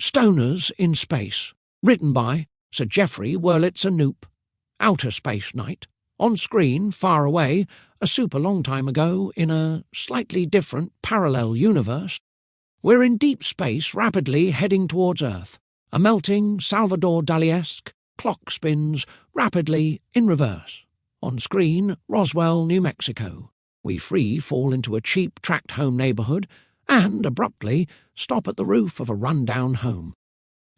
Stoners in Space, written by Sir Geoffrey Knoop. Outer Space Night. On screen, far away, a super long time ago, in a slightly different parallel universe. We're in deep space, rapidly heading towards Earth. A melting, Salvador Dali-esque clock spins rapidly in reverse. On screen, Roswell, New Mexico. We free fall into a cheap tract home neighbourhood and, abruptly, stop at the roof of a run-down home.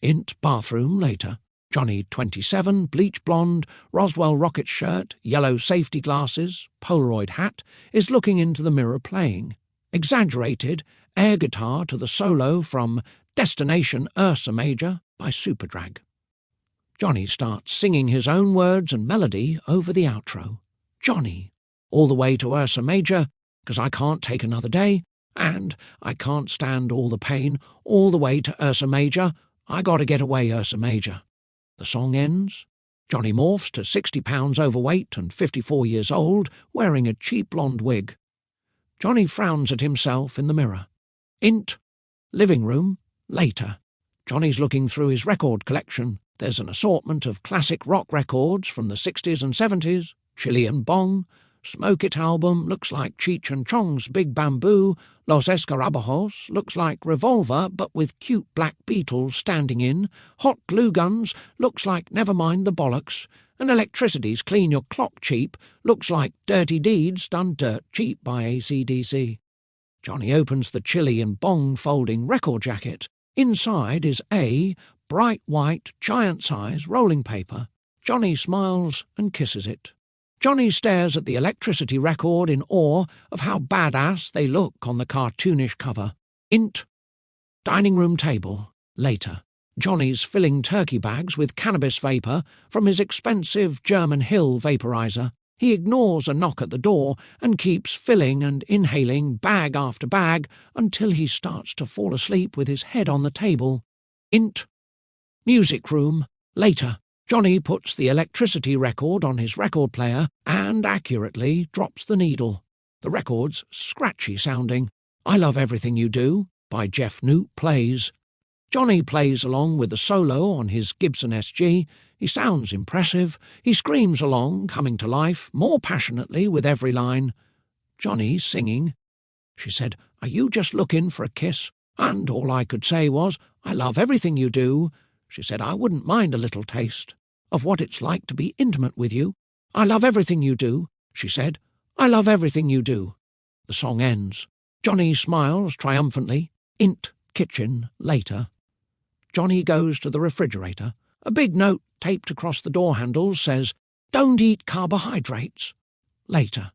Int bathroom later. Johnny, 27, bleach blonde, Roswell rocket shirt, yellow safety glasses, Polaroid hat, is looking into the mirror playing. Exaggerated air guitar to the solo from Destination Ursa Major by Superdrag. Johnny starts singing his own words and melody over the outro. Johnny, all the way to Ursa Major, 'cause I can't take another day, and I can't stand all the pain, all the way to Ursa Major, I gotta get away, Ursa Major. The song ends. Johnny morphs to 60 pounds overweight and 54 years old, wearing a cheap blonde wig. Johnny frowns at himself in the mirror. Int. Living room. Later. Johnny's looking through his record collection. There's an assortment of classic rock records from the 60s and 70s, Chilean Bong, Smoke It album looks like Cheech and Chong's Big Bamboo, Los Escarabajos looks like Revolver but with cute black beetles standing in, Hot Glue Guns looks like Nevermind the Bollocks, and Electricity's Clean Your Clock Cheap looks like Dirty Deeds done dirt cheap by AC/DC. Johnny opens the Chilean Bong folding record jacket. Inside is a bright white, giant-size rolling paper. Johnny smiles and kisses it. Johnny stares at the Electricity record in awe of how badass they look on the cartoonish cover. Int. Dining room table. Later. Johnny's filling turkey bags with cannabis vapour from his expensive German Hill vaporizer. He ignores a knock at the door and keeps filling and inhaling bag after bag until he starts to fall asleep with his head on the table. Int. Music room. Later. Johnny puts the Electricity record on his record player and accurately drops the needle. The record's scratchy sounding. I Love Everything You Do by Geoff Knoop plays. Johnny plays along with the solo on his Gibson SG. He sounds impressive. He screams along, coming to life more passionately with every line. Johnny singing. She said, "Are you just looking for a kiss?" And all I could say was, "I love everything you do." She said, "I wouldn't mind a little taste of what it's like to be intimate with you." "I love everything you do," she said. "I love everything you do." The song ends. Johnny smiles triumphantly. Int. Kitchen. Later. Johnny goes to the refrigerator. A big note taped across the door handle says, "Don't eat carbohydrates." Later.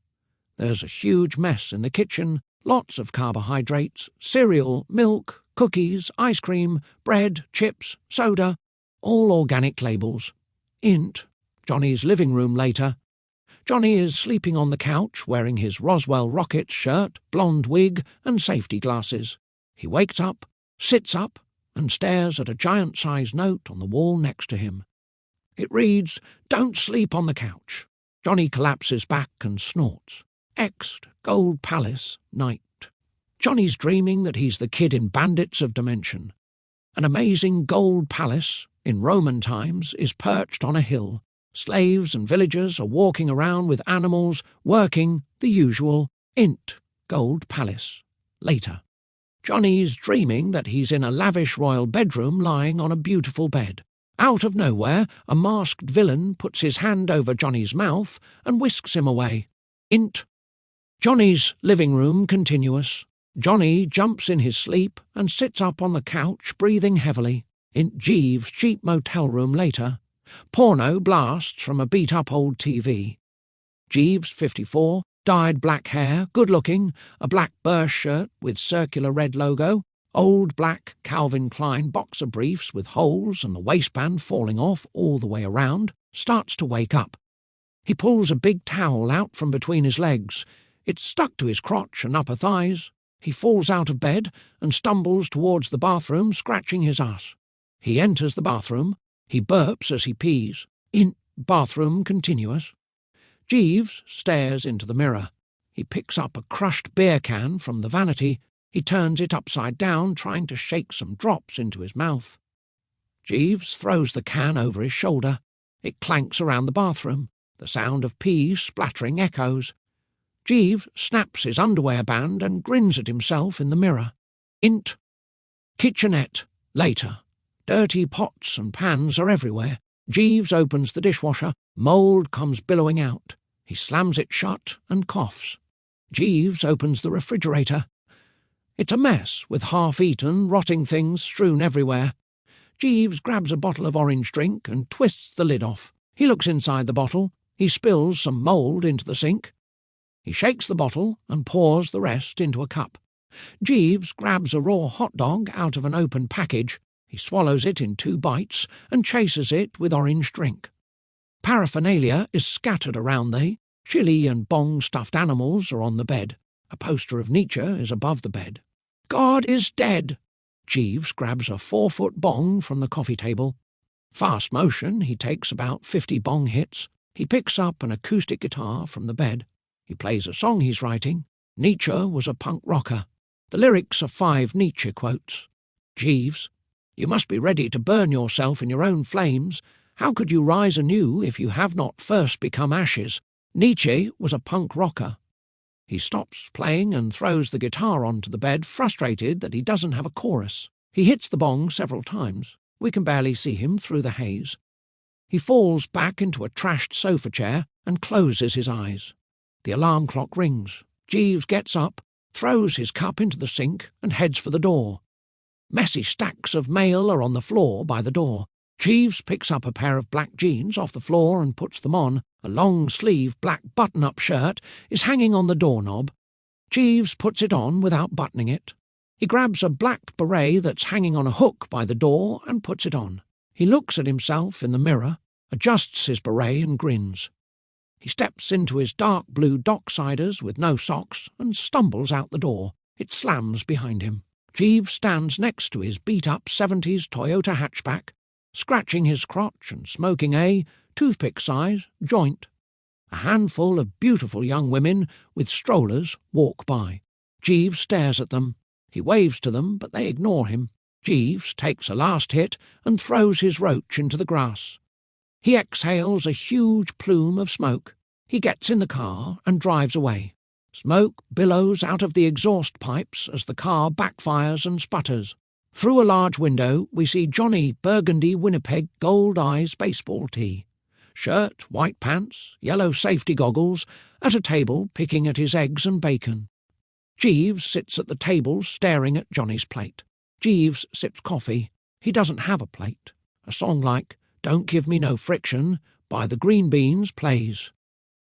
There's a huge mess in the kitchen. Lots of carbohydrates, cereal, milk, cookies, ice cream, bread, chips, soda, all organic labels. Int. Johnny's living room later. Johnny is sleeping on the couch wearing his Roswell Rockets shirt, blonde wig and safety glasses. He wakes up, sits up and stares at a giant-sized note on the wall next to him. It reads, "Don't sleep on the couch." Johnny collapses back and snorts. X'd Gold Palace, night. Johnny's dreaming that he's the kid in Bandits of Dimension. An amazing gold palace, in Roman times, is perched on a hill. Slaves and villagers are walking around with animals, working, the usual. Int. Gold Palace. Later. Johnny's dreaming that he's in a lavish royal bedroom lying on a beautiful bed. Out of nowhere, a masked villain puts his hand over Johnny's mouth and whisks him away. Int. Johnny's living room continuous. Johnny jumps in his sleep and sits up on the couch, breathing heavily. In Jeeves' cheap motel room later. Porno blasts from a beat-up old TV. Jeeves, 54, dyed black hair, good-looking, a black Bursch shirt with circular red logo, old black Calvin Klein boxer briefs with holes and the waistband falling off all the way around, starts to wake up. He pulls a big towel out from between his legs. It's stuck to his crotch and upper thighs. He falls out of bed and stumbles towards the bathroom, scratching his ass. He enters the bathroom. He burps as he pees. In bathroom continuous. Jeeves stares into the mirror. He picks up a crushed beer can from the vanity He turns it upside down, trying to shake some drops into his mouth. Jeeves throws the can over his shoulder. It clanks around the bathroom. The sound of peas splattering echoes. Jeeves snaps his underwear band and grins at himself in the mirror. Int. Kitchenette. Later. Dirty pots and pans are everywhere. Jeeves opens the dishwasher. Mould comes billowing out. He slams it shut and coughs. Jeeves opens the refrigerator. It's a mess, with half-eaten, rotting things strewn everywhere. Jeeves grabs a bottle of orange drink and twists the lid off. He looks inside the bottle. He spills some mould into the sink. He shakes the bottle and pours the rest into a cup. Jeeves grabs a raw hot dog out of an open package. He swallows it in 2 bites and chases it with orange drink. Paraphernalia is scattered around the chili and bong stuffed animals are on the bed. A poster of Nietzsche is above the bed. God is dead. Jeeves grabs a 4-foot bong from the coffee table. Fast motion, he takes about 50 bong hits. He picks up an acoustic guitar from the bed. He plays a song he's writing. Nietzsche was a punk rocker. The lyrics are 5 Nietzsche quotes. Jeeves, you must be ready to burn yourself in your own flames. How could you rise anew if you have not first become ashes? Nietzsche was a punk rocker. He stops playing and throws the guitar onto the bed, frustrated that he doesn't have a chorus. He hits the bong several times. We can barely see him through the haze. He falls back into a trashed sofa chair and closes his eyes. The alarm clock rings. Jeeves gets up, throws his cup into the sink and heads for the door. Messy stacks of mail are on the floor by the door. Jeeves picks up a pair of black jeans off the floor and puts them on. A long-sleeve black button-up shirt is hanging on the doorknob. Jeeves puts it on without buttoning it. He grabs a black beret that's hanging on a hook by the door and puts it on. He looks at himself in the mirror, adjusts his beret and grins. He steps into his dark blue Docksiders with no socks and stumbles out the door. It slams behind him. Jeeves stands next to his beat-up 70s Toyota hatchback, scratching his crotch and smoking a toothpick-size joint. A handful of beautiful young women with strollers walk by. Jeeves stares at them. He waves to them, but they ignore him. Jeeves takes a last hit and throws his roach into the grass. He exhales a huge plume of smoke. He gets in the car and drives away. Smoke billows out of the exhaust pipes as the car backfires and sputters. Through a large window, we see Johnny Burgundy Winnipeg Gold Eyes baseball tee. Shirt, white pants, yellow safety goggles, at a table picking at his eggs and bacon. Jeeves sits at the table staring at Johnny's plate. Jeeves sips coffee. He doesn't have a plate. A song like Don't Give Me No Friction by the Green Beans plays.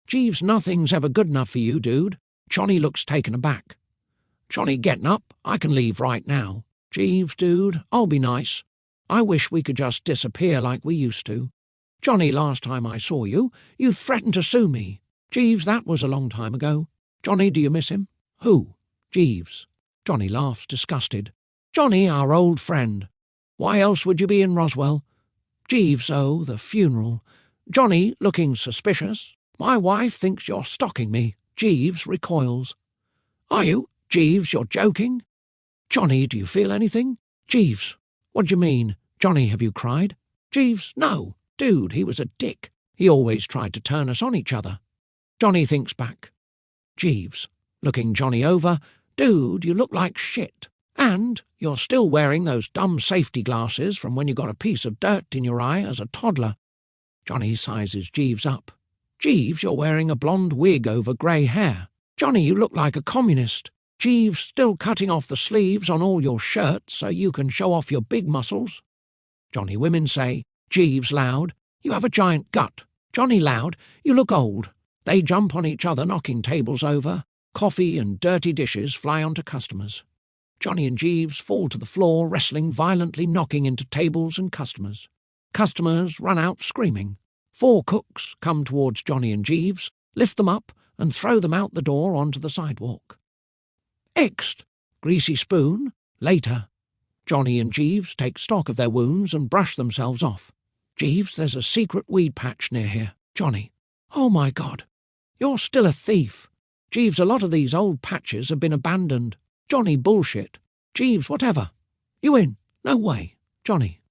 Jeeves, nothing's ever good enough for you, dude. Johnny looks taken aback. Johnny getting up, I can leave right now. Jeeves, dude, I'll be nice. I wish we could just disappear like we used to. Johnny, last time I saw you, you threatened to sue me. Jeeves, that was a long time ago. Johnny, do you miss him? Who? Jeeves. Johnny laughs, disgusted. Johnny, our old friend. Why else would you be in Roswell? Jeeves, oh, the funeral. Johnny, looking suspicious. My wife thinks you're stalking me. Jeeves recoils. Are you? Jeeves, you're joking? Johnny, do you feel anything? Jeeves, what do you mean? Johnny, have you cried? Jeeves, no. Dude, he was a dick. He always tried to turn us on each other. Johnny thinks back. Jeeves, looking Johnny over. Dude, you look like shit. And you're still wearing those dumb safety glasses from when you got a piece of dirt in your eye as a toddler. Johnny sizes Jeeves up. Jeeves, you're wearing a blonde wig over grey hair. Johnny, you look like a communist. Jeeves, still cutting off the sleeves on all your shirts so you can show off your big muscles. Johnny women say, Jeeves loud, you have a giant gut. Johnny loud, you look old. They jump on each other, knocking tables over. Coffee and dirty dishes fly onto customers. Johnny and Jeeves fall to the floor, wrestling violently, knocking into tables and customers. Customers run out screaming. 4 cooks come towards Johnny and Jeeves, lift them up and throw them out the door onto the sidewalk. Ext, greasy spoon, later. Johnny and Jeeves take stock of their wounds and brush themselves off. Jeeves, there's a secret weed patch near here. Johnny, oh my God, you're still a thief. Jeeves, a lot of these old patches have been abandoned. Johnny, bullshit. Jeeves, whatever. You in? No way. Johnny.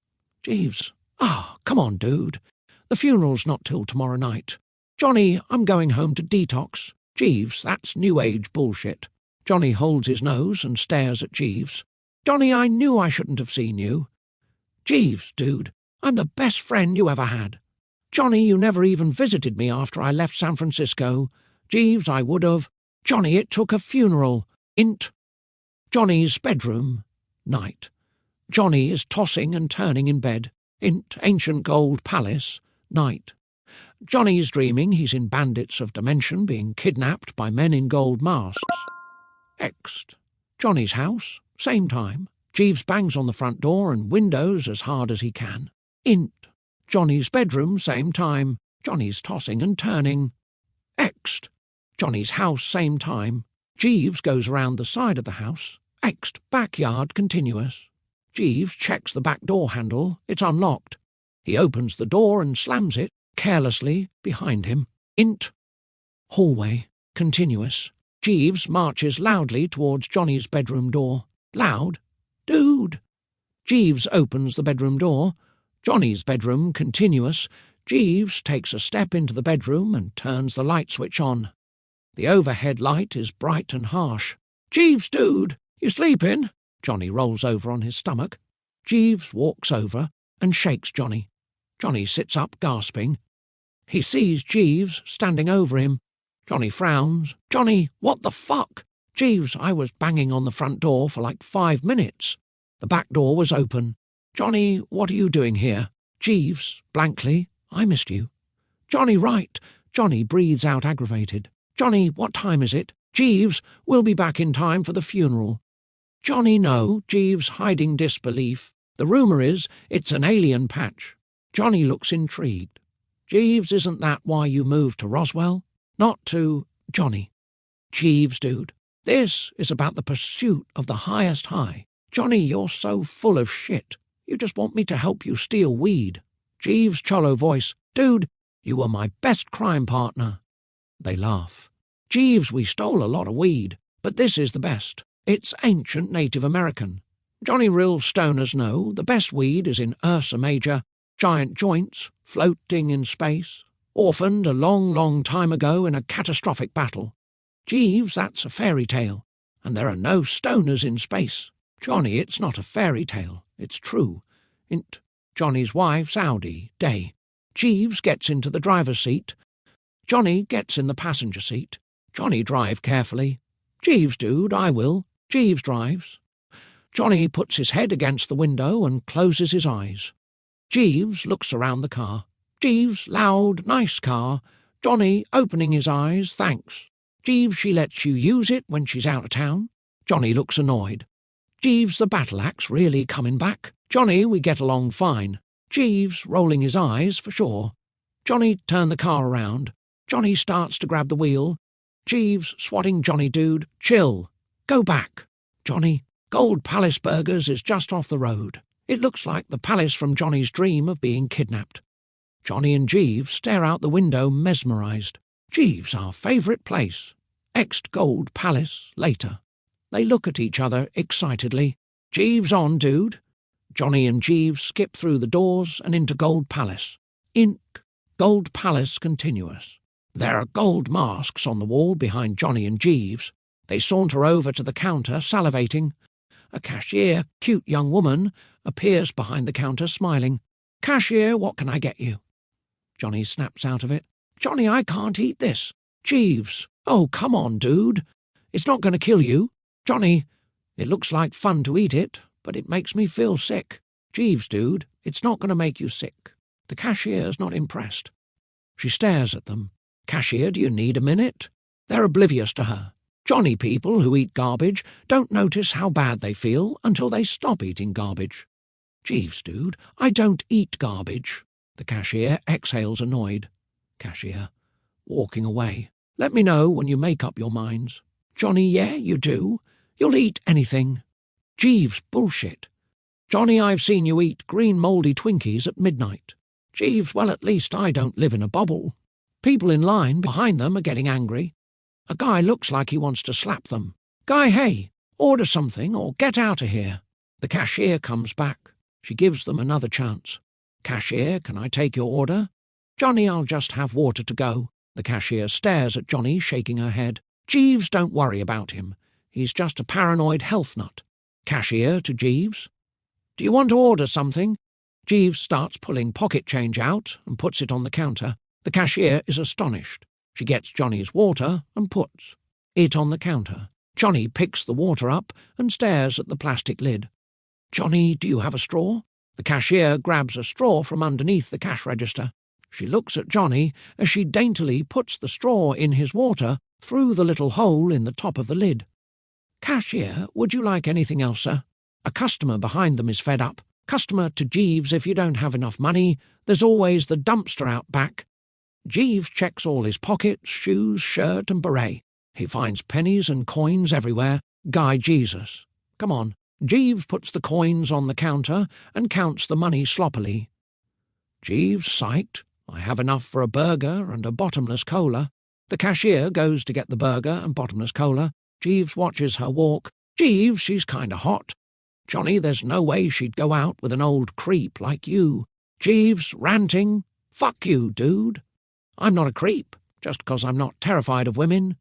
Jeeves. Come on, dude. The funeral's not till tomorrow night. Johnny, I'm going home to detox. Jeeves, that's new age bullshit. Johnny holds his nose and stares at Jeeves. Johnny, I knew I shouldn't have seen you. Jeeves, dude, I'm the best friend you ever had. Johnny, you never even visited me after I left San Francisco. Jeeves, I would have. Johnny, it took a funeral. Int. Johnny's bedroom. Night. Johnny is tossing and turning in bed. Int. Ancient gold palace. Night. Johnny's dreaming he's in bandits of dimension being kidnapped by men in gold masks. Ext. Johnny's house. Same time. Jeeves bangs on the front door and windows as hard as he can. Int. Johnny's bedroom. Same time. Johnny's tossing and turning. Ext. Johnny's house. Same time. Jeeves goes around the side of the house. Ext. Backyard continuous. Jeeves checks the back door handle. It's unlocked. He opens the door and slams it, carelessly, behind him. Int. Hallway. Continuous. Jeeves marches loudly towards Johnny's bedroom door. Loud. Dude. Jeeves opens the bedroom door. Johnny's bedroom. Continuous. Jeeves takes a step into the bedroom and turns the light switch on. The overhead light is bright and harsh. Jeeves, dude, you sleeping? Johnny rolls over on his stomach. Jeeves walks over and shakes Johnny. Johnny sits up, gasping. He sees Jeeves standing over him. Johnny frowns. Johnny, what the fuck? Jeeves, I was banging on the front door for like 5 minutes. The back door was open. Johnny, what are you doing here? Jeeves, blankly, I missed you. Johnny, right. Johnny breathes out aggravated. Johnny, what time is it? Jeeves, we'll be back in time for the funeral. Johnny, no. Jeeves, hiding disbelief. The rumour is it's an alien patch. Johnny looks intrigued. Jeeves, isn't that why you moved to Roswell? Not to... Johnny. Jeeves, dude, this is about the pursuit of the highest high. Johnny, you're so full of shit. You just want me to help you steal weed. Jeeves' Cholo voice. Dude, you were my best crime partner. They laugh. Jeeves, we stole a lot of weed, but this is the best. It's ancient Native American. Johnny, real stoners know the best weed is in Ursa Major, giant joints, floating in space, orphaned a long, long time ago in a catastrophic battle. Jeeves, that's a fairy tale, and there are no stoners in space. Johnny, it's not a fairy tale, it's true. Int. Johnny's wife's Audi, day. Jeeves gets into the driver's seat. Johnny gets in the passenger seat. Johnny, drive carefully. Jeeves, dude, I will. Jeeves drives. Johnny puts his head against the window and closes his eyes. Jeeves looks around the car. Jeeves, loud, nice car. Johnny, opening his eyes, thanks. Jeeves, she lets you use it when she's out of town. Johnny looks annoyed. Jeeves, the battle axe really coming back. Johnny, we get along fine. Jeeves, rolling his eyes, for sure. Johnny, turn the car around. Johnny starts to grab the wheel. Jeeves, swatting Johnny, dude, chill. Go back. Johnny, Gold Palace Burgers is just off the road. It looks like the palace from Johnny's dream of being kidnapped. Johnny and Jeeves stare out the window mesmerised. Jeeves, our favourite place. Ext Gold Palace, later. They look at each other excitedly. Jeeves on, dude. Johnny and Jeeves skip through the doors and into Gold Palace. Ink. Gold Palace continuous. There are gold masks on the wall behind Johnny and Jeeves. They saunter over to the counter, salivating. A cashier, cute young woman, appears behind the counter, smiling. Cashier, what can I get you? Johnny snaps out of it. Johnny, I can't eat this. Jeeves, oh, come on, dude. It's not going to kill you. Johnny, it looks like fun to eat it, but it makes me feel sick. Jeeves, dude, it's not going to make you sick. The cashier's not impressed. She stares at them. Cashier, do you need a minute? They're oblivious to her. Johnny people who eat garbage don't notice how bad they feel until they stop eating garbage. Jeeves, dude, I don't eat garbage. The cashier exhales annoyed. Cashier, walking away. Let me know when you make up your minds. Johnny, yeah, you do. You'll eat anything. Jeeves, bullshit. Johnny, I've seen you eat green mouldy Twinkies at midnight. Jeeves, well, at least I don't live in a bubble. People in line behind them are getting angry. A guy looks like he wants to slap them. Guy, hey, Order something or get out of here. The cashier comes back. She gives them another chance. Cashier, can I take your order? Johnny, I'll just have water to go. The cashier stares at Johnny, shaking her head. Jeeves, don't worry about him. He's just a paranoid health nut. Cashier to Jeeves. Do you want to order something? Jeeves starts pulling pocket change out and puts it on the counter. The cashier is astonished. She gets Johnny's water and puts it on the counter. Johnny picks the water up and stares at the plastic lid. Johnny, do you have a straw? The cashier grabs a straw from underneath the cash register. She looks at Johnny as she daintily puts the straw in his water through the little hole in the top of the lid. Cashier, would you like anything else, sir? A customer behind them is fed up. Customer to Jeeves, if you don't have enough money, there's always the dumpster out back. Jeeves checks all his pockets, shoes, shirt and beret. He finds pennies and coins everywhere. Guy Jesus. Come on. Jeeves puts the coins on the counter and counts the money sloppily. Jeeves, psyched. I have enough for a burger and a bottomless cola. The cashier goes to get the burger and bottomless cola. Jeeves watches her walk. Jeeves, she's kinda hot. Johnny, there's no way she'd go out with an old creep like you. Jeeves, ranting. Fuck you, dude. I'm not a creep, just 'cause I'm not terrified of women.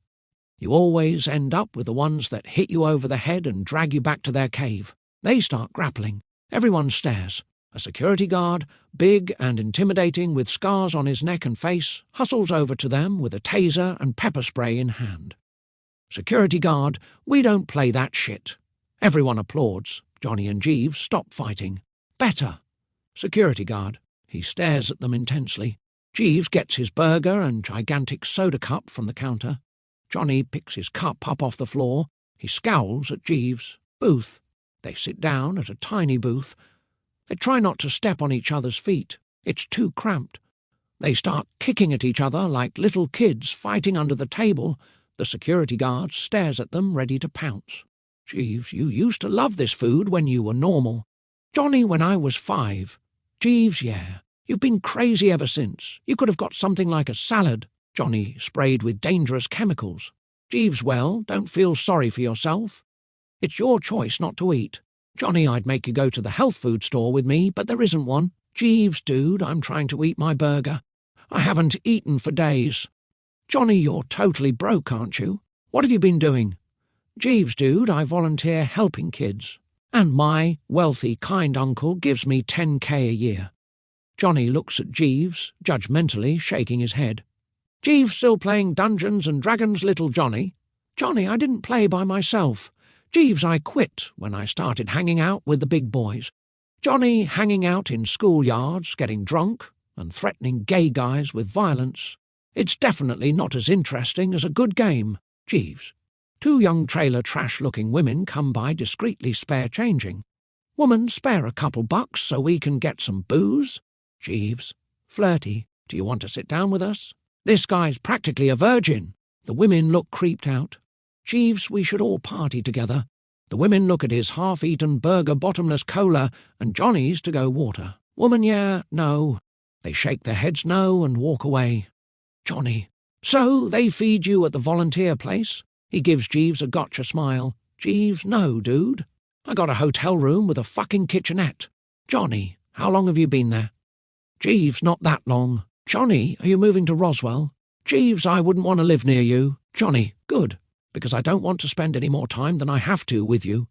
You always end up with the ones that hit you over the head and drag you back to their cave. They start grappling. Everyone stares. A security guard, big and intimidating with scars on his neck and face, hustles over to them with a taser and pepper spray in hand. Security guard, we don't play that shit. Everyone applauds. Johnny and Jeeves stop fighting. Better. Security guard. He stares at them intensely. Jeeves gets his burger and gigantic soda cup from the counter. Johnny picks his cup up off the floor. He scowls at Jeeves. Booth. They sit down at a tiny booth. They try not to step on each other's feet. It's too cramped. They start kicking at each other like little kids fighting under the table. The security guard stares at them, ready to pounce. Jeeves, you used to love this food when you were normal. Johnny, when I was 5. Jeeves, yeah. You've been crazy ever since. You could have got something like a salad. Johnny, sprayed with dangerous chemicals. Jeeves, well, don't feel sorry for yourself. It's your choice not to eat. Johnny, I'd make you go to the health food store with me, but there isn't one. Jeeves, dude, I'm trying to eat my burger. I haven't eaten for days. Johnny, you're totally broke, aren't you? What have you been doing? Jeeves, dude, I volunteer helping kids. And my wealthy, kind uncle gives me 10K a year. Johnny looks at Jeeves, judgmentally shaking his head. Jeeves still playing Dungeons and Dragons, little Johnny? Johnny, I didn't play by myself. Jeeves, I quit when I started hanging out with the big boys. Johnny hanging out in schoolyards, getting drunk, and threatening gay guys with violence. It's definitely not as interesting as a good game. Jeeves. 2 young trailer trash-looking women come by discreetly spare changing. Woman, spare a couple bucks so we can get some booze? Jeeves. Flirty. Do you want to sit down with us? This guy's practically a virgin. The women look creeped out. Jeeves, we should all party together. The women look at his half-eaten burger bottomless cola and Johnny's to-go water. Woman, yeah, no. They shake their heads no and walk away. Johnny. So they feed you at the volunteer place? He gives Jeeves a gotcha smile. Jeeves, no, dude. I got a hotel room with a fucking kitchenette. Johnny, how long have you been there? Jeeves, not that long. Johnny, are you moving to Roswell? Jeeves, I wouldn't want to live near you. Johnny, good, because I don't want to spend any more time than I have to with you.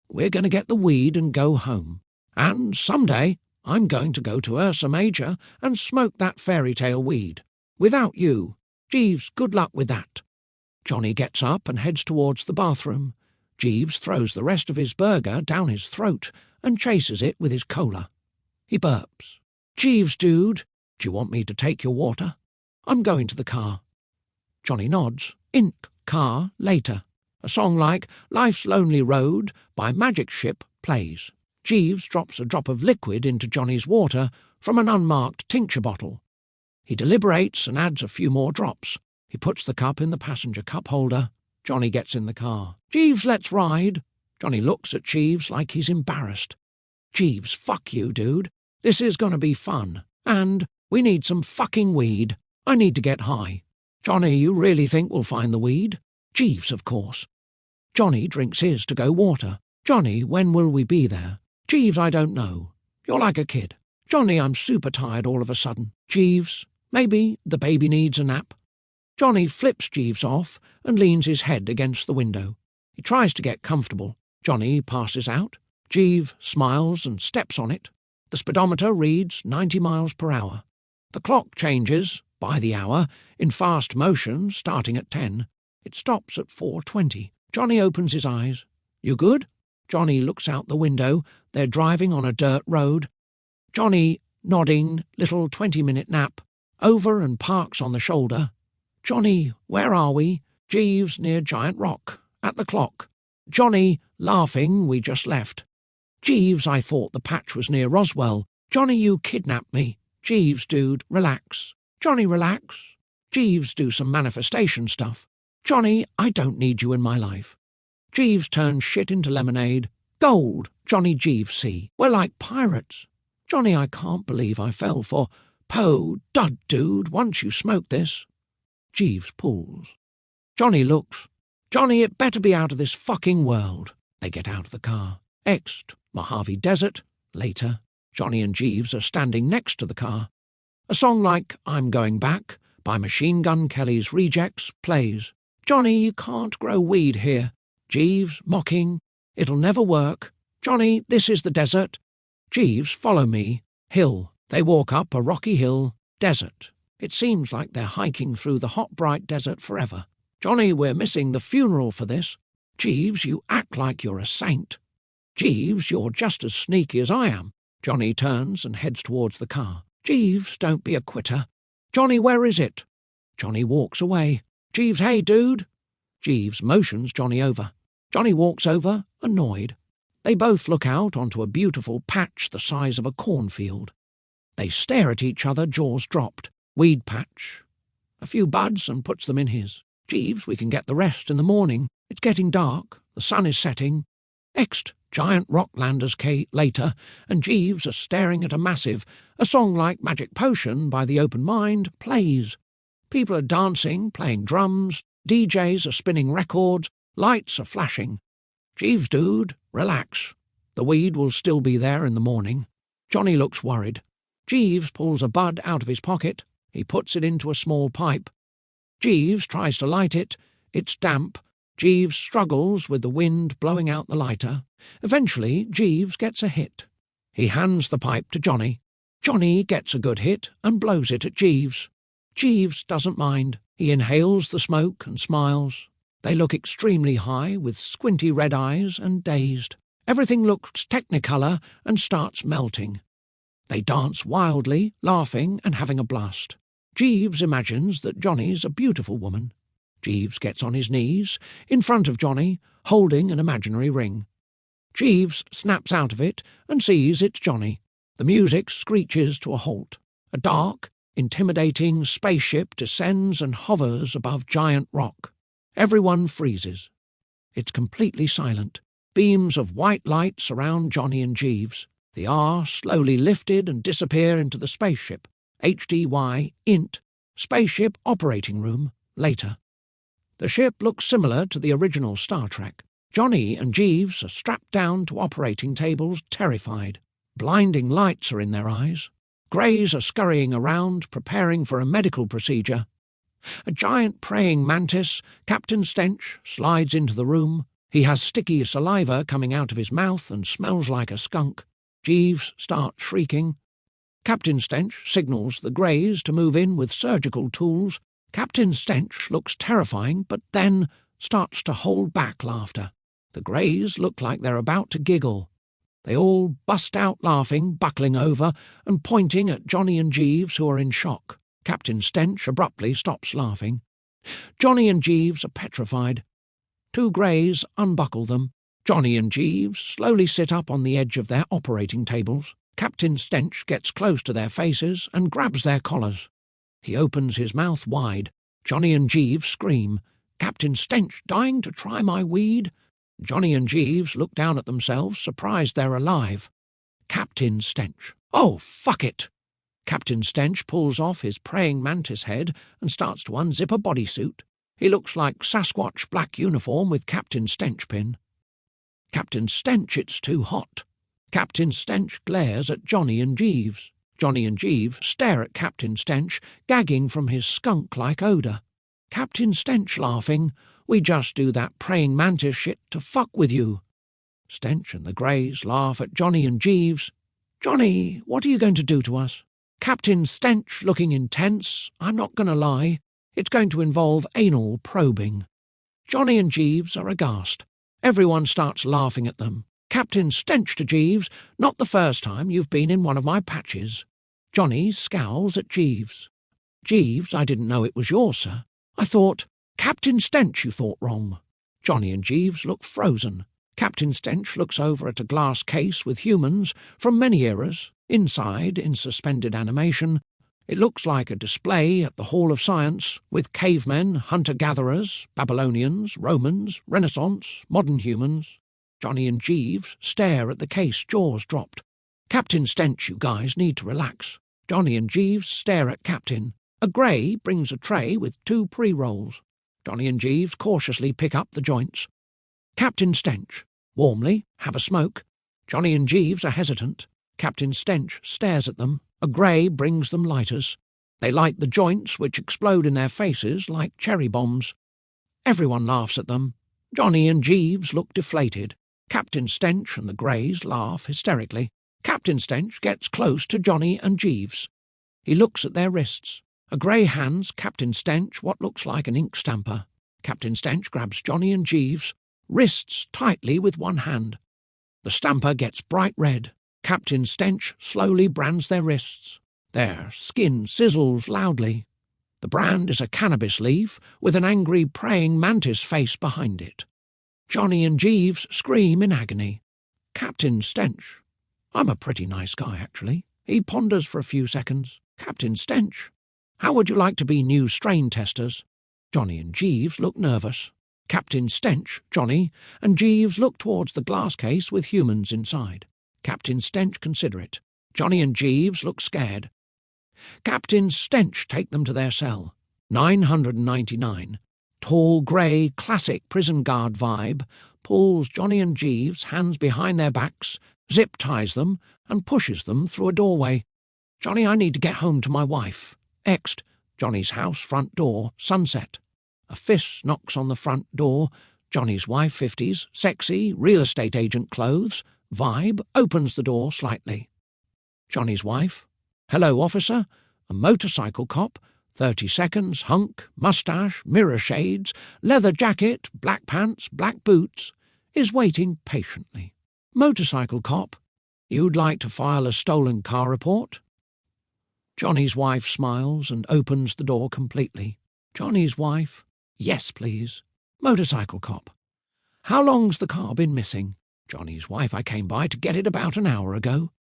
We're going to get the weed and go home. And someday I'm going to go to Ursa Major and smoke that fairy tale weed. Without you. Jeeves, good luck with that. Johnny gets up and heads towards the bathroom. Jeeves throws the rest of his burger down his throat and chases it with his cola. He burps. Jeeves, dude, do you want me to take your water? I'm going to the car. Johnny nods. Ink, car, later. A song like Life's Lonely Road by Magic Ship plays. Jeeves drops a drop of liquid into Johnny's water from an unmarked tincture bottle. He deliberates and adds a few more drops. He puts the cup in the passenger cup holder. Johnny gets in the car. Jeeves, let's ride. Johnny looks at Jeeves like he's embarrassed. Jeeves, fuck you, dude. This is going to be fun. And we need some fucking weed. I need to get high. Johnny, you really think we'll find the weed? Jeeves, of course. Johnny drinks his to-go water. Johnny, when will we be there? Jeeves, I don't know. You're like a kid. Johnny, I'm super tired all of a sudden. Jeeves, maybe the baby needs a nap. Johnny flips Jeeves off and leans his head against the window. He tries to get comfortable. Johnny passes out. Jeeves smiles and steps on it. The speedometer reads 90 miles per hour. The clock changes, by the hour, in fast motion starting at 10. It stops at 4:20. Johnny opens his eyes. You good? Johnny looks out the window. They're driving on a dirt road. Johnny, nodding, little 20-minute nap, over and parks on the shoulder. Johnny, where are we? Jeeves near Giant Rock, at the clock. Johnny, laughing, we just left. Jeeves, I thought the patch was near Roswell. Johnny, you kidnapped me. Jeeves, dude, relax. Johnny, relax. Jeeves, do some manifestation stuff. Johnny, I don't need you in my life. Jeeves turns shit into lemonade. Gold, Johnny Jeeves, see. We're like pirates. Johnny, I can't believe I fell for dud, dude, once you smoke this. Jeeves pulls. Johnny looks. Johnny, it better be out of this fucking world. They get out of the car. Ext, Mojave Desert. Later, Johnny and Jeeves are standing next to the car. A song like I'm Going Back by Machine Gun Kelly's Rejects plays. Johnny, you can't grow weed here. Jeeves, mocking. It'll never work. Johnny, this is the desert. Jeeves, follow me. Hill. They walk up a rocky hill. Desert. It seems like they're hiking through the hot, bright desert forever. Johnny, we're missing the funeral for this. Jeeves, you act like you're a saint. Jeeves, you're just as sneaky as I am. Johnny turns and heads towards the car. Jeeves, don't be a quitter. Johnny, where is it? Johnny walks away. Jeeves, hey, dude. Jeeves motions Johnny over. Johnny walks over, annoyed. They both look out onto a beautiful patch the size of a cornfield. They stare at each other, jaws dropped. Weed patch. A few buds and puts them in his. Jeeves, we can get the rest in the morning. It's getting dark. The sun is setting. Ext, Giant Rocklanders later, and Jeeves are staring at a massive. A song like Magic Potion by The Open Mind plays. People are dancing, playing drums. DJs are spinning records. Lights are flashing. Jeeves, dude, relax. The weed will still be there in the morning. Johnny looks worried. Jeeves pulls a bud out of his pocket. He puts it into a small pipe. Jeeves tries to light it. It's damp. Jeeves struggles with the wind blowing out the lighter. Eventually, Jeeves gets a hit. He hands the pipe to Johnny. Johnny gets a good hit and blows it at Jeeves. Jeeves doesn't mind. He inhales the smoke and smiles. They look extremely high, with squinty red eyes and dazed. Everything looks technicolor and starts melting. They dance wildly, laughing and having a blast. Jeeves imagines that Johnny's a beautiful woman. Jeeves gets on his knees, in front of Johnny, holding an imaginary ring. Jeeves snaps out of it and sees it's Johnny. The music screeches to a halt. A dark, intimidating spaceship descends and hovers above Giant Rock. Everyone freezes. It's completely silent. Beams of white light surround Johnny and Jeeves. The R slowly lifted and disappear into the spaceship. HDY, INT, Spaceship Operating Room, later. The ship looks similar to the original Star Trek. Johnny and Jeeves are strapped down to operating tables, terrified. Blinding lights are in their eyes. Greys are scurrying around, preparing for a medical procedure. A giant praying mantis, Captain Stench, slides into the room. He has sticky saliva coming out of his mouth and smells like a skunk. Jeeves starts shrieking. Captain Stench signals the Greys to move in with surgical tools. Captain Stench looks terrifying, but then starts to hold back laughter. The Greys look like they're about to giggle. They all bust out laughing, buckling over, and pointing at Johnny and Jeeves, who are in shock. Captain Stench abruptly stops laughing. Johnny and Jeeves are petrified. Two Greys unbuckle them. Johnny and Jeeves slowly sit up on the edge of their operating tables. Captain Stench gets close to their faces and grabs their collars. He opens his mouth wide. Johnny and Jeeves scream. Captain Stench dying to try my weed? Johnny and Jeeves look down at themselves, surprised they're alive. Captain Stench. Oh, fuck it! Captain Stench pulls off his praying mantis head and starts to unzip a bodysuit. He looks like Sasquatch black uniform with Captain Stench pin. Captain Stench, it's too hot. Captain Stench glares at Johnny and Jeeves. Johnny and Jeeves stare at Captain Stench, gagging from his skunk-like odour. Captain Stench laughing, we just do that praying mantis shit to fuck with you. Stench and the Greys laugh at Johnny and Jeeves. Johnny, what are you going to do to us? Captain Stench looking intense. I'm not going to lie. It's going to involve anal probing. Johnny and Jeeves are aghast. Everyone starts laughing at them. Captain Stench to Jeeves, not the first time you've been in one of my patches. Johnny scowls at Jeeves. Jeeves, I didn't know it was yours, sir. I thought, Captain Stench, you thought wrong. Johnny and Jeeves look frozen. Captain Stench looks over at a glass case with humans from many eras. Inside, in suspended animation, it looks like a display at the Hall of Science with cavemen, hunter-gatherers, Babylonians, Romans, Renaissance, modern humans. Johnny and Jeeves stare at the case, jaws dropped. Captain Stench, you guys need to relax. Johnny and Jeeves stare at Captain. A Grey brings a tray with 2 pre-rolls. Johnny and Jeeves cautiously pick up the joints. Captain Stench, warmly, have a smoke. Johnny and Jeeves are hesitant. Captain Stench stares at them. A Grey brings them lighters. They light the joints, which explode in their faces like cherry bombs. Everyone laughs at them. Johnny and Jeeves look deflated. Captain Stench and the Greys laugh hysterically. Captain Stench gets close to Johnny and Jeeves. He looks at their wrists. A Grey hands Captain Stench what looks like an ink stamper. Captain Stench grabs Johnny and Jeeves' wrists tightly with one hand. The stamper gets bright red. Captain Stench slowly brands their wrists. Their skin sizzles loudly. The brand is a cannabis leaf with an angry praying mantis face behind it. Johnny and Jeeves scream in agony. Captain Stench. I'm a pretty nice guy, actually. He ponders for a few seconds. Captain Stench. How would you like to be new strain testers? Johnny and Jeeves look nervous. Captain Stench, Johnny, and Jeeves look towards the glass case with humans inside. Captain Stench considerate. Johnny and Jeeves look scared. Captain Stench take them to their cell. 999. Tall, grey, classic prison guard vibe, pulls Johnny and Jeeves' hands behind their backs, zip-ties them, and pushes them through a doorway. Johnny, I need to get home to my wife. Ext, Johnny's house front door, sunset. A fist knocks on the front door. Johnny's wife, 50s, sexy, real estate agent clothes, vibe, opens the door slightly. Johnny's wife. Hello, officer. A motorcycle cop. 30 seconds, hunk, moustache, mirror shades, leather jacket, black pants, black boots, is waiting patiently. Motorcycle cop. You'd like to file a stolen car report? Johnny's wife smiles and opens the door completely. Johnny's wife. Yes, please. Motorcycle cop. How long's the car been missing? Johnny's wife, I came by to get it about an hour ago.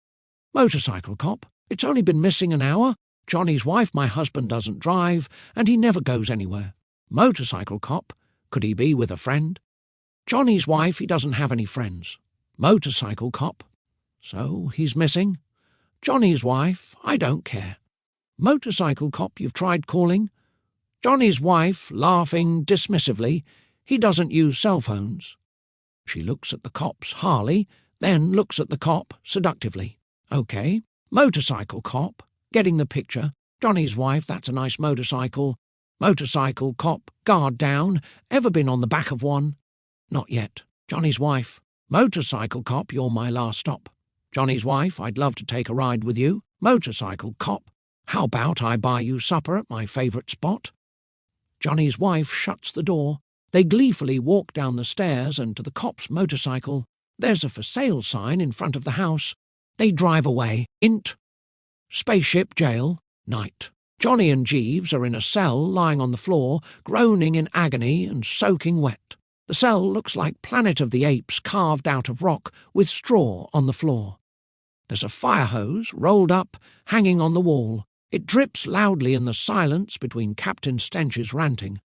Motorcycle cop. It's only been missing an hour? Johnny's wife, my husband doesn't drive, and he never goes anywhere. Motorcycle cop. Could he be with a friend? Johnny's wife, he doesn't have any friends. Motorcycle cop. So he's missing? Johnny's wife, I don't care. Motorcycle cop, you've tried calling? Johnny's wife, laughing dismissively, he doesn't use cell phones. She looks at the cop's Harley, then looks at the cop seductively. Okay. Motorcycle cop. Getting the picture. Johnny's wife, that's a nice motorcycle. Motorcycle cop, guard down. Ever been on the back of one? Not yet. Johnny's wife. Motorcycle cop, you're my last stop. Johnny's wife, I'd love to take a ride with you. Motorcycle cop. How about I buy you supper at my favourite spot? Johnny's wife shuts the door. They gleefully walk down the stairs and to the cop's motorcycle. There's a for sale sign in front of the house. They drive away. Int. Spaceship jail. Night. Johnny and Jeeves are in a cell lying on the floor, groaning in agony and soaking wet. The cell looks like Planet of the Apes carved out of rock with straw on the floor. There's a fire hose rolled up, hanging on the wall. It drips loudly in the silence between Captain Stench's ranting.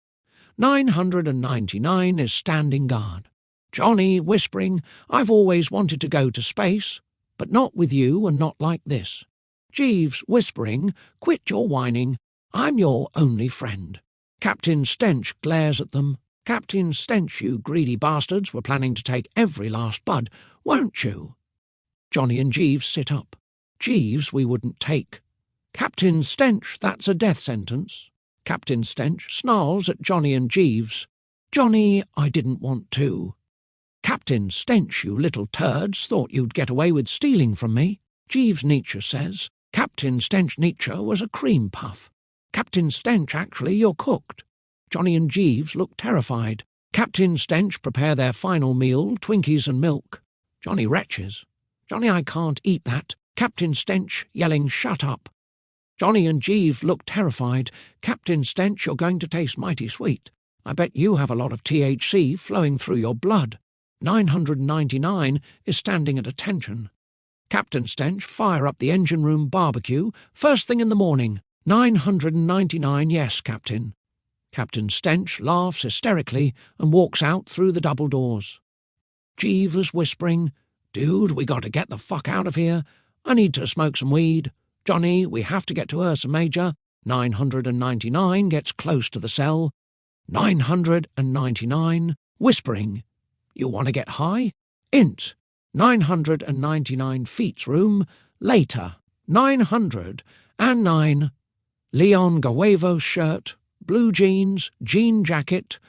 999 is standing guard. Johnny whispering, I've always wanted to go to space, but not with you and not like this. Jeeves whispering, quit your whining, I'm your only friend. Captain Stench glares at them. Captain Stench, you greedy bastards, were planning to take every last bud, weren't you? Johnny and Jeeves sit up. Jeeves we wouldn't take. Captain Stench, that's a death sentence. Captain Stench snarls at Johnny and Jeeves. Johnny, I didn't want to. Captain Stench, you little turds, thought you'd get away with stealing from me. Jeeves Nietzsche says, Captain Stench Nietzsche was a cream puff. Captain Stench, actually, you're cooked. Johnny and Jeeves look terrified. Captain Stench prepare their final meal, Twinkies and milk. Johnny retches. Johnny, I can't eat that. Captain Stench yelling, shut up. Johnny and Jeeves look terrified. Captain Stench, you're going to taste mighty sweet. I bet you have a lot of THC flowing through your blood. 999 is standing at attention. Captain Stench, fire up the engine room barbecue, first thing in the morning. 999, yes, Captain. Captain Stench laughs hysterically and walks out through the double doors. Jeeves whispering, Dude, we got to get the fuck out of here. I need to smoke some weed. Johnny, we have to get to Ursa Major. 999 gets close to the cell. 999, whispering, You want to get high? Int. 999 feet's room. Later. 909. Leon Gawevo's shirt, blue jeans, jean jacket,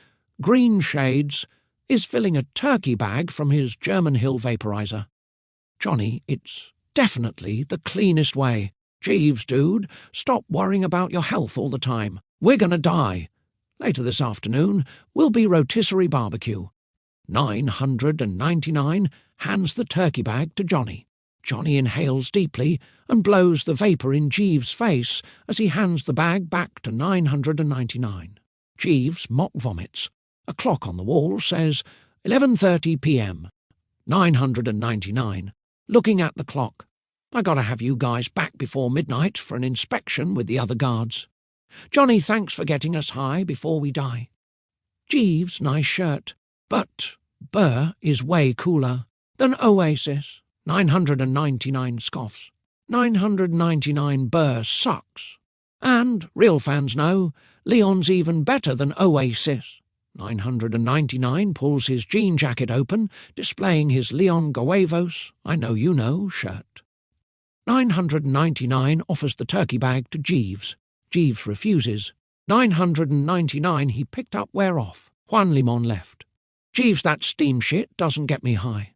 green shades, is filling a turkey bag from his German Hill vaporizer. Johnny, it's definitely the cleanest way. Jeeves, dude, stop worrying about your health all the time. We're gonna die. Later this afternoon, we'll be rotisserie barbecue. 999 hands the turkey bag to Johnny. Johnny inhales deeply and blows the vapour in Jeeves' face as he hands the bag back to 999. Jeeves mock vomits. A clock on the wall says 11:30 p.m. 999, looking at the clock. I gotta have you guys back before midnight for an inspection with the other guards. Johnny, thanks for getting us high before we die. Jeeves, nice shirt, but Burr is way cooler than Oasis. 999 scoffs. 999 Burr sucks. And, real fans know, Leon's even better than Oasis. 999 pulls his jean jacket open, displaying his Leon Gawevo's, I know you know, shirt. 999 offers the turkey bag to Jeeves. Jeeves refuses. 999 he picked up wear off. Juan Limon left. Jeeves, that steam shit doesn't get me high.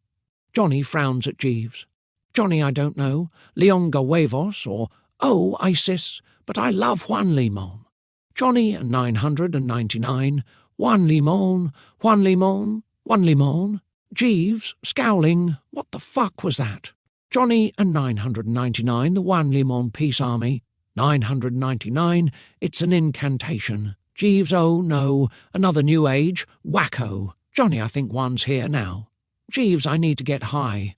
Johnny frowns at Jeeves. Johnny, I don't know, Leon Gawevo's or Isis, but I love Juan Limon. Johnny and 999, Juan Limon, Juan Limon, Juan Limon. Jeeves, scowling, what the fuck was that? Johnny and 999, the Juan Limon Peace Army. 999, it's an incantation. Jeeves, oh no, another new age, wacko. Johnny, I think one's here now. Jeeves, I need to get high.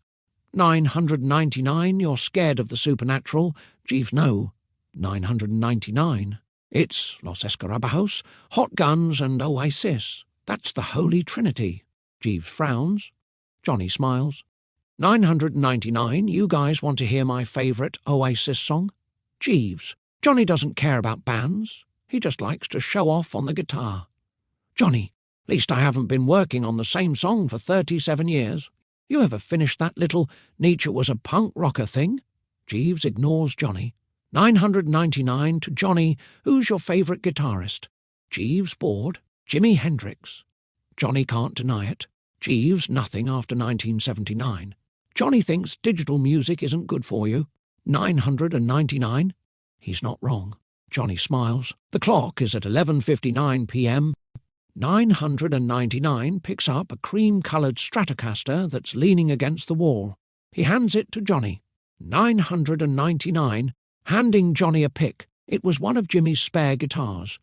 999, you're scared of the supernatural. Jeeves, no. 999, it's Los Escarabajos, Hot Guns and Oasis. That's the Holy Trinity. Jeeves frowns. Johnny smiles. 999, you guys want to hear my favourite Oasis song? Jeeves, Johnny doesn't care about bands. He just likes to show off on the guitar. Johnny, least I haven't been working on the same song for 37 years. You ever finished that little Nietzsche was a punk rocker thing? Jeeves ignores Johnny. 999 to Johnny, who's your favourite guitarist? Jeeves, bored. Jimi Hendrix. Johnny can't deny it. Jeeves, nothing after 1979. Johnny thinks digital music isn't good for you. 999. He's not wrong. Johnny smiles. The clock is at 11:59 p.m. 999 picks up a cream-coloured Stratocaster that's leaning against the wall. He hands it to Johnny. 999, handing Johnny a pick. It was one of Jimmy's spare guitars.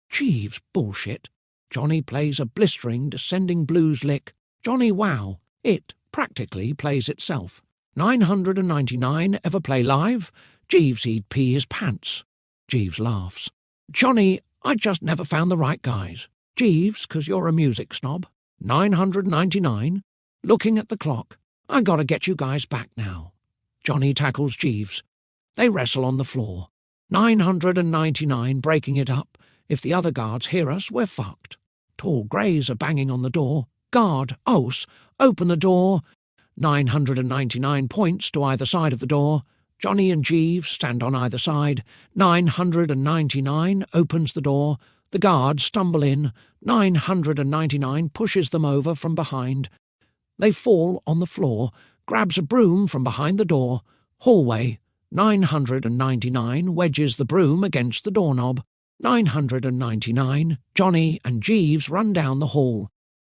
Jeeves, bullshit. Johnny plays a blistering, descending blues lick. Johnny, wow. It practically plays itself. 999 ever play live? Jeeves, he'd pee his pants. Jeeves laughs. Johnny, I just never found the right guys. Jeeves, 'cause you're a music snob. 999, looking at the clock. I gotta get you guys back now. Johnny tackles Jeeves. They wrestle on the floor. 999 breaking it up. If the other guards hear us, we're fucked. Tall greys are banging on the door. Guard, Os, open the door. 999 points to either side of the door. Johnny and Jeeves stand on either side. 999 opens the door. The guards stumble in. 999 pushes them over from behind. They fall on the floor, grabs a broom from behind the door. Hallway. 999 wedges the broom against the doorknob. 999, Johnny and Jeeves run down the hall.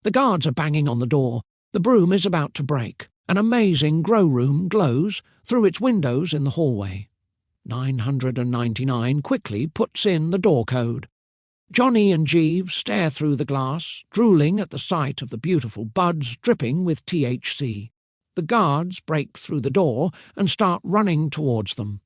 The guards are banging on the door. The broom is about to break. An amazing grow room glows through its windows in the hallway. 999 quickly puts in the door code. Johnny and Jeeves stare through the glass, drooling at the sight of the beautiful buds dripping with THC. The guards break through the door and start running towards them.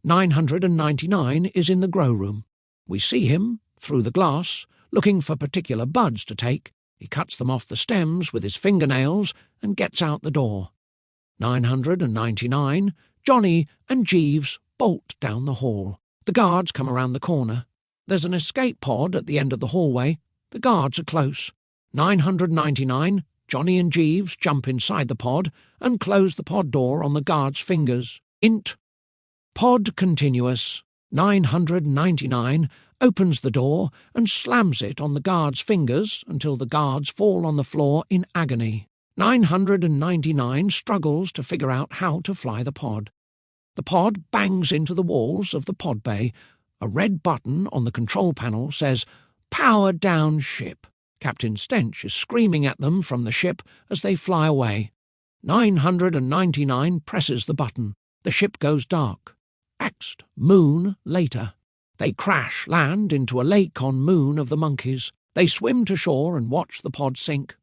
999 is in the grow room. We see him, through the glass, looking for particular buds to take. He cuts them off the stems with his fingernails and gets out the door. 999, Johnny and Jeeves bolt down the hall. The guards come around the corner. There's an escape pod at the end of the hallway. The guards are close. 999, Johnny and Jeeves jump inside the pod and close the pod door on the guards' fingers. Int. Pod continuous. 999 opens the door and slams it on the guards' fingers until the guards fall on the floor in agony. 999 struggles to figure out how to fly the pod. The pod bangs into the walls of the pod bay. A red button on the control panel says, "Power down ship." Captain Stench is screaming at them from the ship as they fly away. 999 presses the button. The ship goes dark. Next, Moon later. They crash land into a lake on Moon of the monkeys. They swim to shore and watch the pod sink.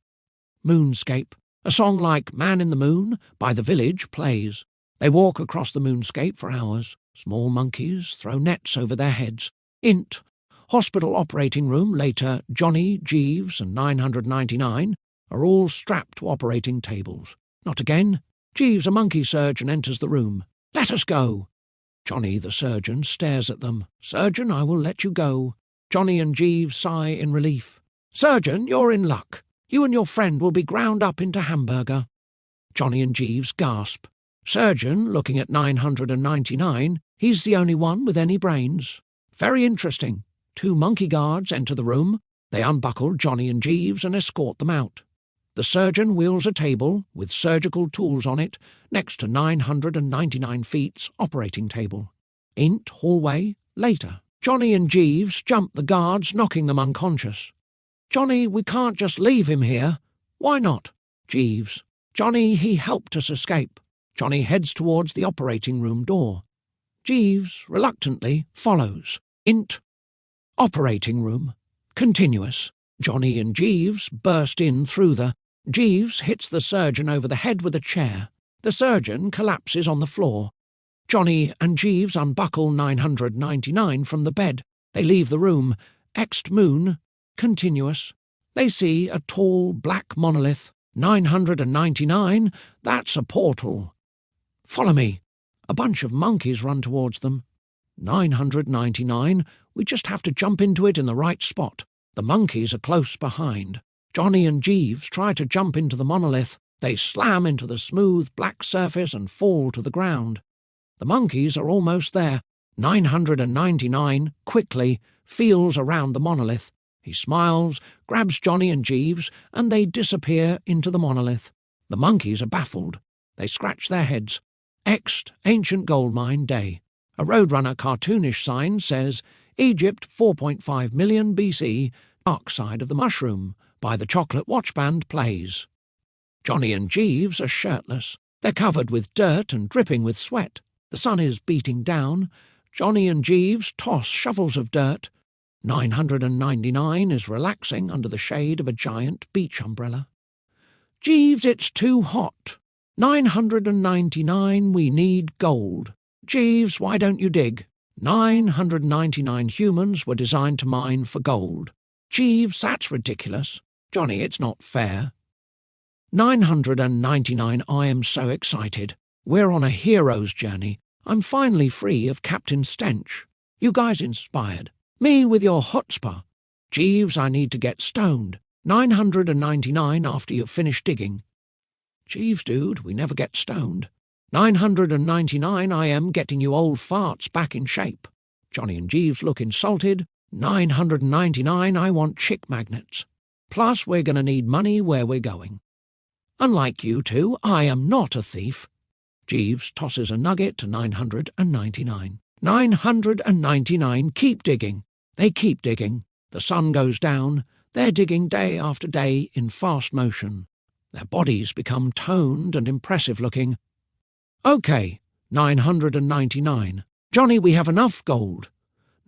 Moonscape. A song like Man in the Moon by The Village plays. They walk across the moonscape for hours. Small monkeys throw nets over their heads. Int. Hospital operating room later. Johnny, Jeeves and 999 are all strapped to operating tables. Not again. Jeeves, a monkey surgeon, enters the room. "Let us go." Johnny, the surgeon, stares at them. "Surgeon, I will let you go." Johnny and Jeeves sigh in relief. "Surgeon, you're in luck. You and your friend will be ground up into hamburger." Johnny and Jeeves gasp. Surgeon, looking at 999, he's the only one with any brains. Very interesting. 2 monkey guards enter the room. They unbuckle Johnny and Jeeves and escort them out. The surgeon wheels a table with surgical tools on it next to 999 feet's operating table. Int hallway later. Johnny and Jeeves jump the guards, knocking them unconscious. "Johnny, we can't just leave him here." "Why not?" Jeeves. "Johnny, he helped us escape." Johnny heads towards the operating room door. Jeeves, reluctantly, follows. Int. Operating room. Continuous. Johnny and Jeeves burst in through the... Jeeves hits the surgeon over the head with a chair. The surgeon collapses on the floor. Johnny and Jeeves unbuckle 999 from the bed. They leave the room. Ext Moon. Continuous. They see a tall black monolith. 999. That's a portal. "Follow me." A bunch of monkeys run towards them. 999. We just have to jump into it in the right spot. The monkeys are close behind. Johnny and Jeeves try to jump into the monolith. They slam into the smooth black surface and fall to the ground. The monkeys are almost there. 999, quickly, feels around the monolith. He smiles, grabs Johnny and Jeeves, and they disappear into the monolith. The monkeys are baffled. They scratch their heads. Ext Ancient Gold Mine Day. A Roadrunner cartoonish sign says, Egypt 4.5 million BC, Dark Side of the Mushroom, by the Chocolate Watch Band plays. Johnny and Jeeves are shirtless. They're covered with dirt and dripping with sweat. The sun is beating down. Johnny and Jeeves toss shovels of dirt. 999 is relaxing under the shade of a giant beach umbrella. Jeeves, it's too hot. 999, we need gold. Jeeves, why don't you dig? 999 humans were designed to mine for gold. Jeeves, that's ridiculous. Johnny, it's not fair. 999, I am so excited. We're on a hero's journey. I'm finally free of Captain Stench. You guys inspired. Me with your chutzpah. Jeeves, I need to get stoned. 999 after you've finished digging. Jeeves, dude, we never get stoned. 999 I am getting you old farts back in shape. Johnny and Jeeves look insulted. 999 I want chick magnets. Plus we're going to need money where we're going. Unlike you two, I am not a thief. Jeeves tosses a nugget to 999. 999 keep digging. They keep digging. The sun goes down. They're digging day after day in fast motion. Their bodies become toned and impressive-looking. OK, 999. Johnny, we have enough gold.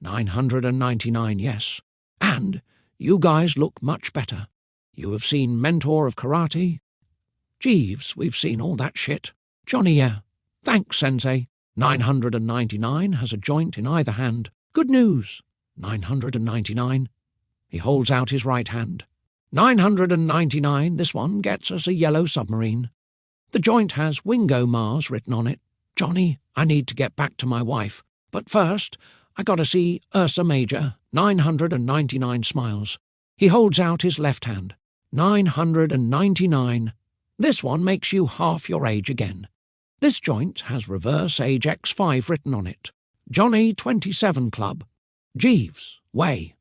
999, yes. And you guys look much better. You have seen Mentor of Karate. Jeeves, we've seen all that shit. Johnny, yeah. Thanks, Sensei. 999 has a joint in either hand. Good news. 999. He holds out his right hand. 999, this one gets us a yellow submarine. The joint has Wingo Mars written on it. Johnny, I need to get back to my wife. But first, I gotta see Ursa Major. 999 smiles. He holds out his left hand. 999. This one makes you half your age again. This joint has reverse age X5 written on it. Johnny 27 Club. Jeeves, way.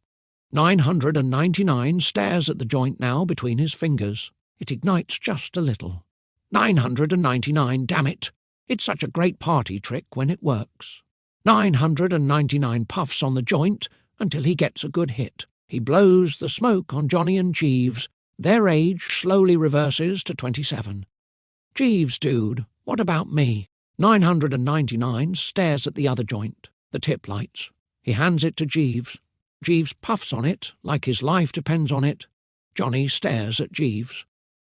999 stares at the joint now between his fingers. It ignites just a little. 999, damn it. It's such a great party trick when it works. 999 puffs on the joint until he gets a good hit. He blows the smoke on Johnny and Jeeves. Their age slowly reverses to 27. Jeeves, dude, what about me? 999 stares at the other joint. The tip lights. He hands it to Jeeves. Jeeves puffs on it like his life depends on it. Johnny stares at Jeeves.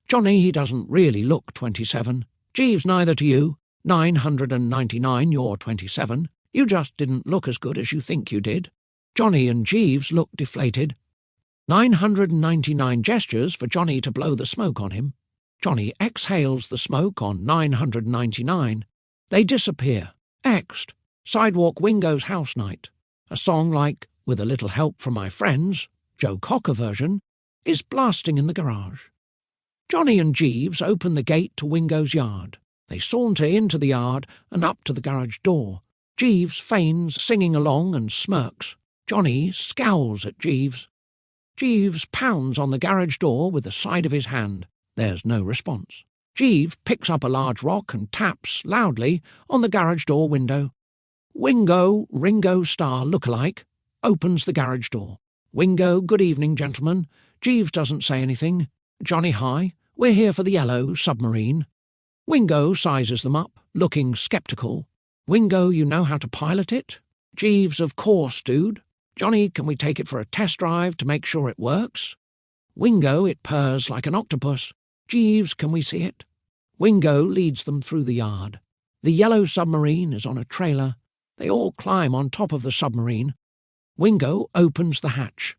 Johnny, he doesn't really look 27. Jeeves, neither to you. 999, you're 27. You just didn't look as good as you think you did. Johnny and Jeeves look deflated. 999 gestures for Johnny to blow the smoke on him. Johnny exhales the smoke on 999. They disappear. X'd. Sidewalk Wingo's House Night. A song like With a Little Help from My Friends, Joe Cocker version, is blasting in the garage. Johnny and Jeeves open the gate to Wingo's yard. They saunter into the yard and up to the garage door. Jeeves feigns singing along and smirks. Johnny scowls at Jeeves. Jeeves pounds on the garage door with the side of his hand. There's no response. Jeeves picks up a large rock and taps loudly on the garage door window. Wingo, Ringo Starr lookalike, opens the garage door. Wingo, good evening, gentlemen. Jeeves doesn't say anything. Johnny, hi. We're here for the yellow submarine. Wingo sizes them up, looking sceptical. Wingo, you know how to pilot it? Jeeves, of course, dude. Johnny, can we take it for a test drive to make sure it works? Wingo, it purrs like an octopus. Jeeves, can we see it? Wingo leads them through the yard. The yellow submarine is on a trailer. They all climb on top of the submarine. Wingo opens the hatch.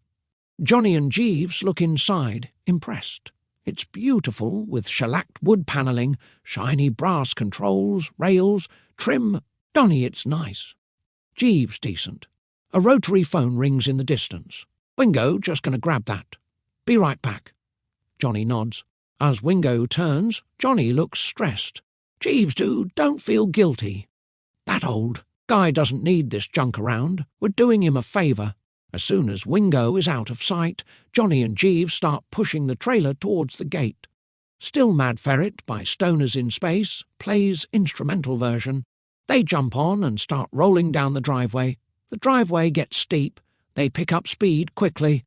Johnny and Jeeves look inside, impressed. It's beautiful, with shellacked wood panelling, shiny brass controls, rails, trim. Johnny, it's nice. Jeeves, decent. A rotary phone rings in the distance. Wingo, just going to grab that. Be right back. Johnny nods. As Wingo turns, Johnny looks stressed. Jeeves, dude, don't feel guilty. That old guy doesn't need this junk around. We're doing him a favour. As soon as Wingo is out of sight, Johnny and Jeeves start pushing the trailer towards the gate. Still Mad Ferret by Stoners in Space plays instrumental version. They jump on and start rolling down the driveway. The driveway gets steep. They pick up speed quickly.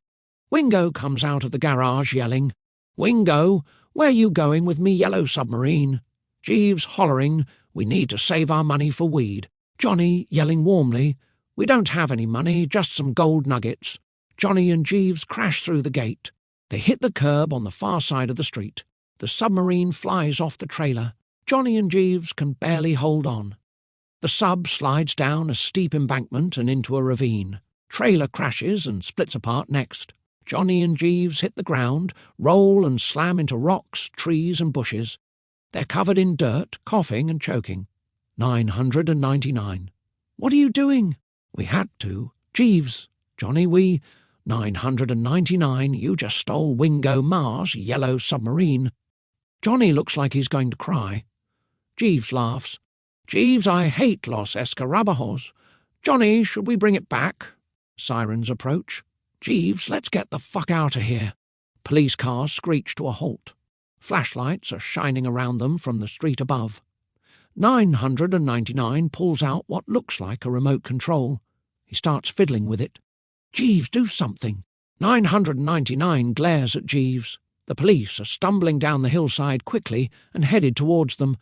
Wingo comes out of the garage yelling, Wingo, where you going with me yellow submarine? Jeeves hollering, we need to save our money for weed. Johnny yelling warmly, we don't have any money, just some gold nuggets. Johnny and Jeeves crash through the gate. They hit the curb on the far side of the street. The submarine flies off the trailer. Johnny and Jeeves can barely hold on. The sub slides down a steep embankment and into a ravine. Trailer crashes and splits apart next. Johnny and Jeeves hit the ground, roll and slam into rocks, trees and bushes. They're covered in dirt, coughing and choking. 999. What are you doing? We had to. Jeeves, Johnny, 999, you just stole Wingo Mars' yellow submarine. Johnny looks like he's going to cry. Jeeves laughs. Jeeves, I hate Los Escarabajos. Johnny, should we bring it back? Sirens approach. Jeeves, let's get the fuck out of here. Police cars screech to a halt. Flashlights are shining around them from the street above. 999 pulls out what looks like a remote control. He starts fiddling with it. Jeeves, do something. 999 glares at Jeeves. The police are stumbling down the hillside quickly and headed towards them.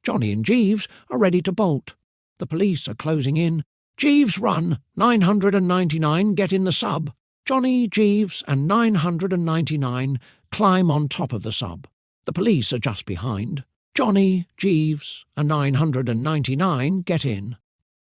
Johnny and Jeeves are ready to bolt. The police are closing in. Jeeves, run! 999, get in the sub. Johnny, Jeeves, and 999 climb on top of the sub. The police are just behind. Johnny, Jeeves, and 999 get in.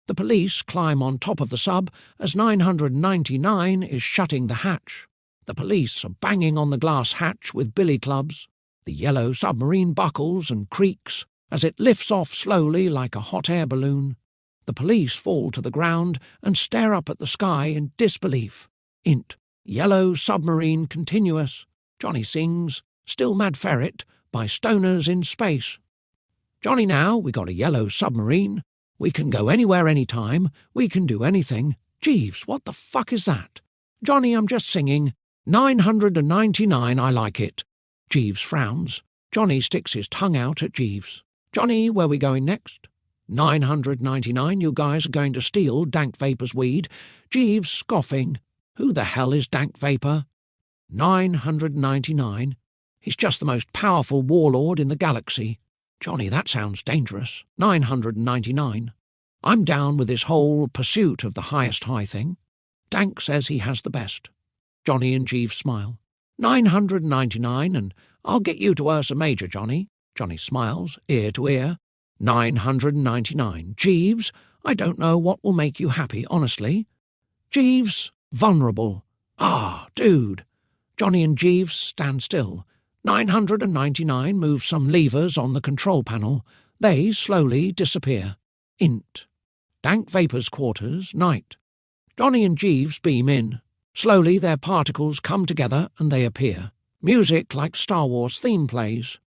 The police climb on top of the sub as 999 is shutting the hatch. The police are banging on the glass hatch with billy clubs. The yellow submarine buckles and creaks as it lifts off slowly like a hot air balloon. The police fall to the ground and stare up at the sky in disbelief. Int. Yellow Submarine Continuous. Johnny sings Still Mad Ferret by Stoners in Space. Johnny, now we got a yellow submarine. We can go anywhere anytime. We can do anything. Jeeves, what the fuck is that? Johnny, I'm just singing 999, I like it. Jeeves frowns. Johnny sticks his tongue out at Jeeves. Johnny, where we going next? 999, you guys are going to steal Dank Vapor's weed. Jeeves scoffing. Who the hell is Dank Vapor? 999. He's just the most powerful warlord in the galaxy. Johnny, that sounds dangerous. 999. I'm down with this whole pursuit of the highest high thing. Dank says he has the best. Johnny and Jeeves smile. 999, and I'll get you to Ursa Major, Johnny. Johnny smiles, ear to ear. 999. Jeeves, I don't know what will make you happy, honestly. Jeeves, vulnerable. Ah, dude. Johnny and Jeeves stand still. 999 moves some levers on the control panel. They slowly disappear. Int. Dank Vapor's quarters, night. Johnny and Jeeves beam in. Slowly their particles come together and they appear. Music like Star Wars theme plays.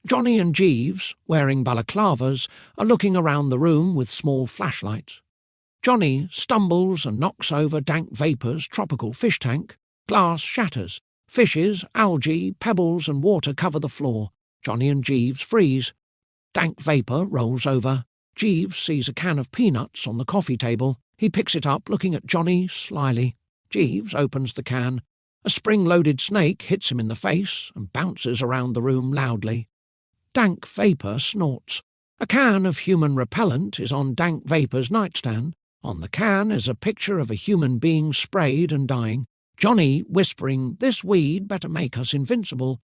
Johnny and Jeeves, wearing balaclavas, are looking around the room with small flashlights. Johnny stumbles and knocks over Dank Vapor's tropical fish tank. Glass shatters. Fishes, algae, pebbles and water cover the floor. Johnny and Jeeves freeze. Dank Vapor rolls over. Jeeves sees a can of peanuts on the coffee table. He picks it up, looking at Johnny slyly. Jeeves opens the can. A spring-loaded snake hits him in the face and bounces around the room loudly. Dank Vapor snorts. A can of human repellent is on Dank Vapor's nightstand. On the can is a picture of a human being sprayed and dying. Johnny whispering, "This weed better make us invincible."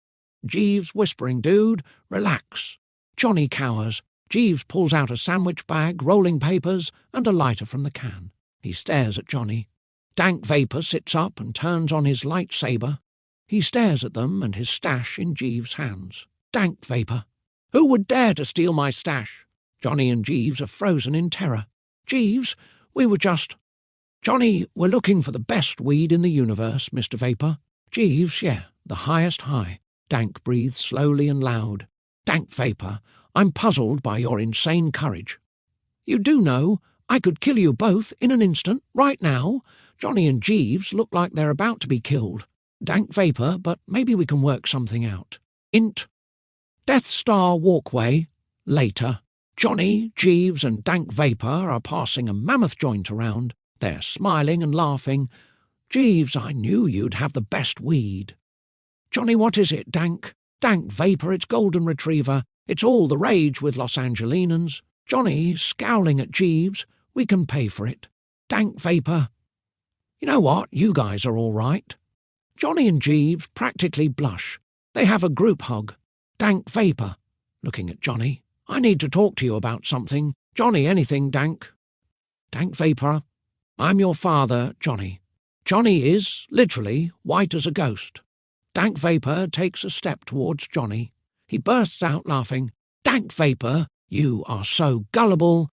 Jeeves whispering, "Dude, relax." Johnny cowers. Jeeves pulls out a sandwich bag, rolling papers, and a lighter from the can. He stares at Johnny. Dank Vapor sits up and turns on his lightsaber. He stares at them and his stash in Jeeves' hands. Dank Vapor. Who would dare to steal my stash? Johnny and Jeeves are frozen in terror. Jeeves, we were just... Johnny, we're looking for the best weed in the universe, Mr. Vapor. Jeeves, yeah, the highest high. Dank breathes slowly and loud. Dank Vapor, I'm puzzled by your insane courage. You do know, I could kill you both in an instant, right now. Johnny and Jeeves look like they're about to be killed. Dank Vapor, but maybe we can work something out. Int. Death Star Walkway. Later. Johnny, Jeeves and Dank Vapor are passing a mammoth joint around. They're smiling and laughing. Jeeves, I knew you'd have the best weed. Johnny, what is it, Dank? Dank Vapor, it's Golden Retriever. It's all the rage with Los Angelinans. Johnny, scowling at Jeeves, we can pay for it. Dank Vapor. You know what, you guys are all right. Johnny and Jeeves practically blush. They have a group hug. Dank Vapor, looking at Johnny. I need to talk to you about something. Johnny, anything, Dank? Dank Vapor. I'm your father, Johnny. Johnny is, literally, white as a ghost. Dank Vapor takes a step towards Johnny. He bursts out laughing. Dank Vapor, you are so gullible.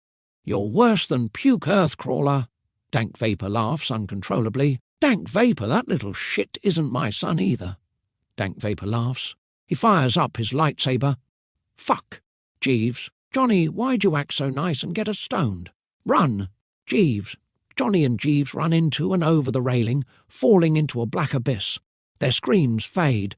You're worse than Puke Earthcrawler. Dank Vapor laughs uncontrollably. Dank Vapour, that little shit isn't my son either. Dank Vapour laughs. He fires up his lightsaber. Fuck. Jeeves. Johnny, why'd you act so nice and get us stoned? Run. Jeeves. Johnny and Jeeves run into and over the railing, falling into a black abyss. Their screams fade.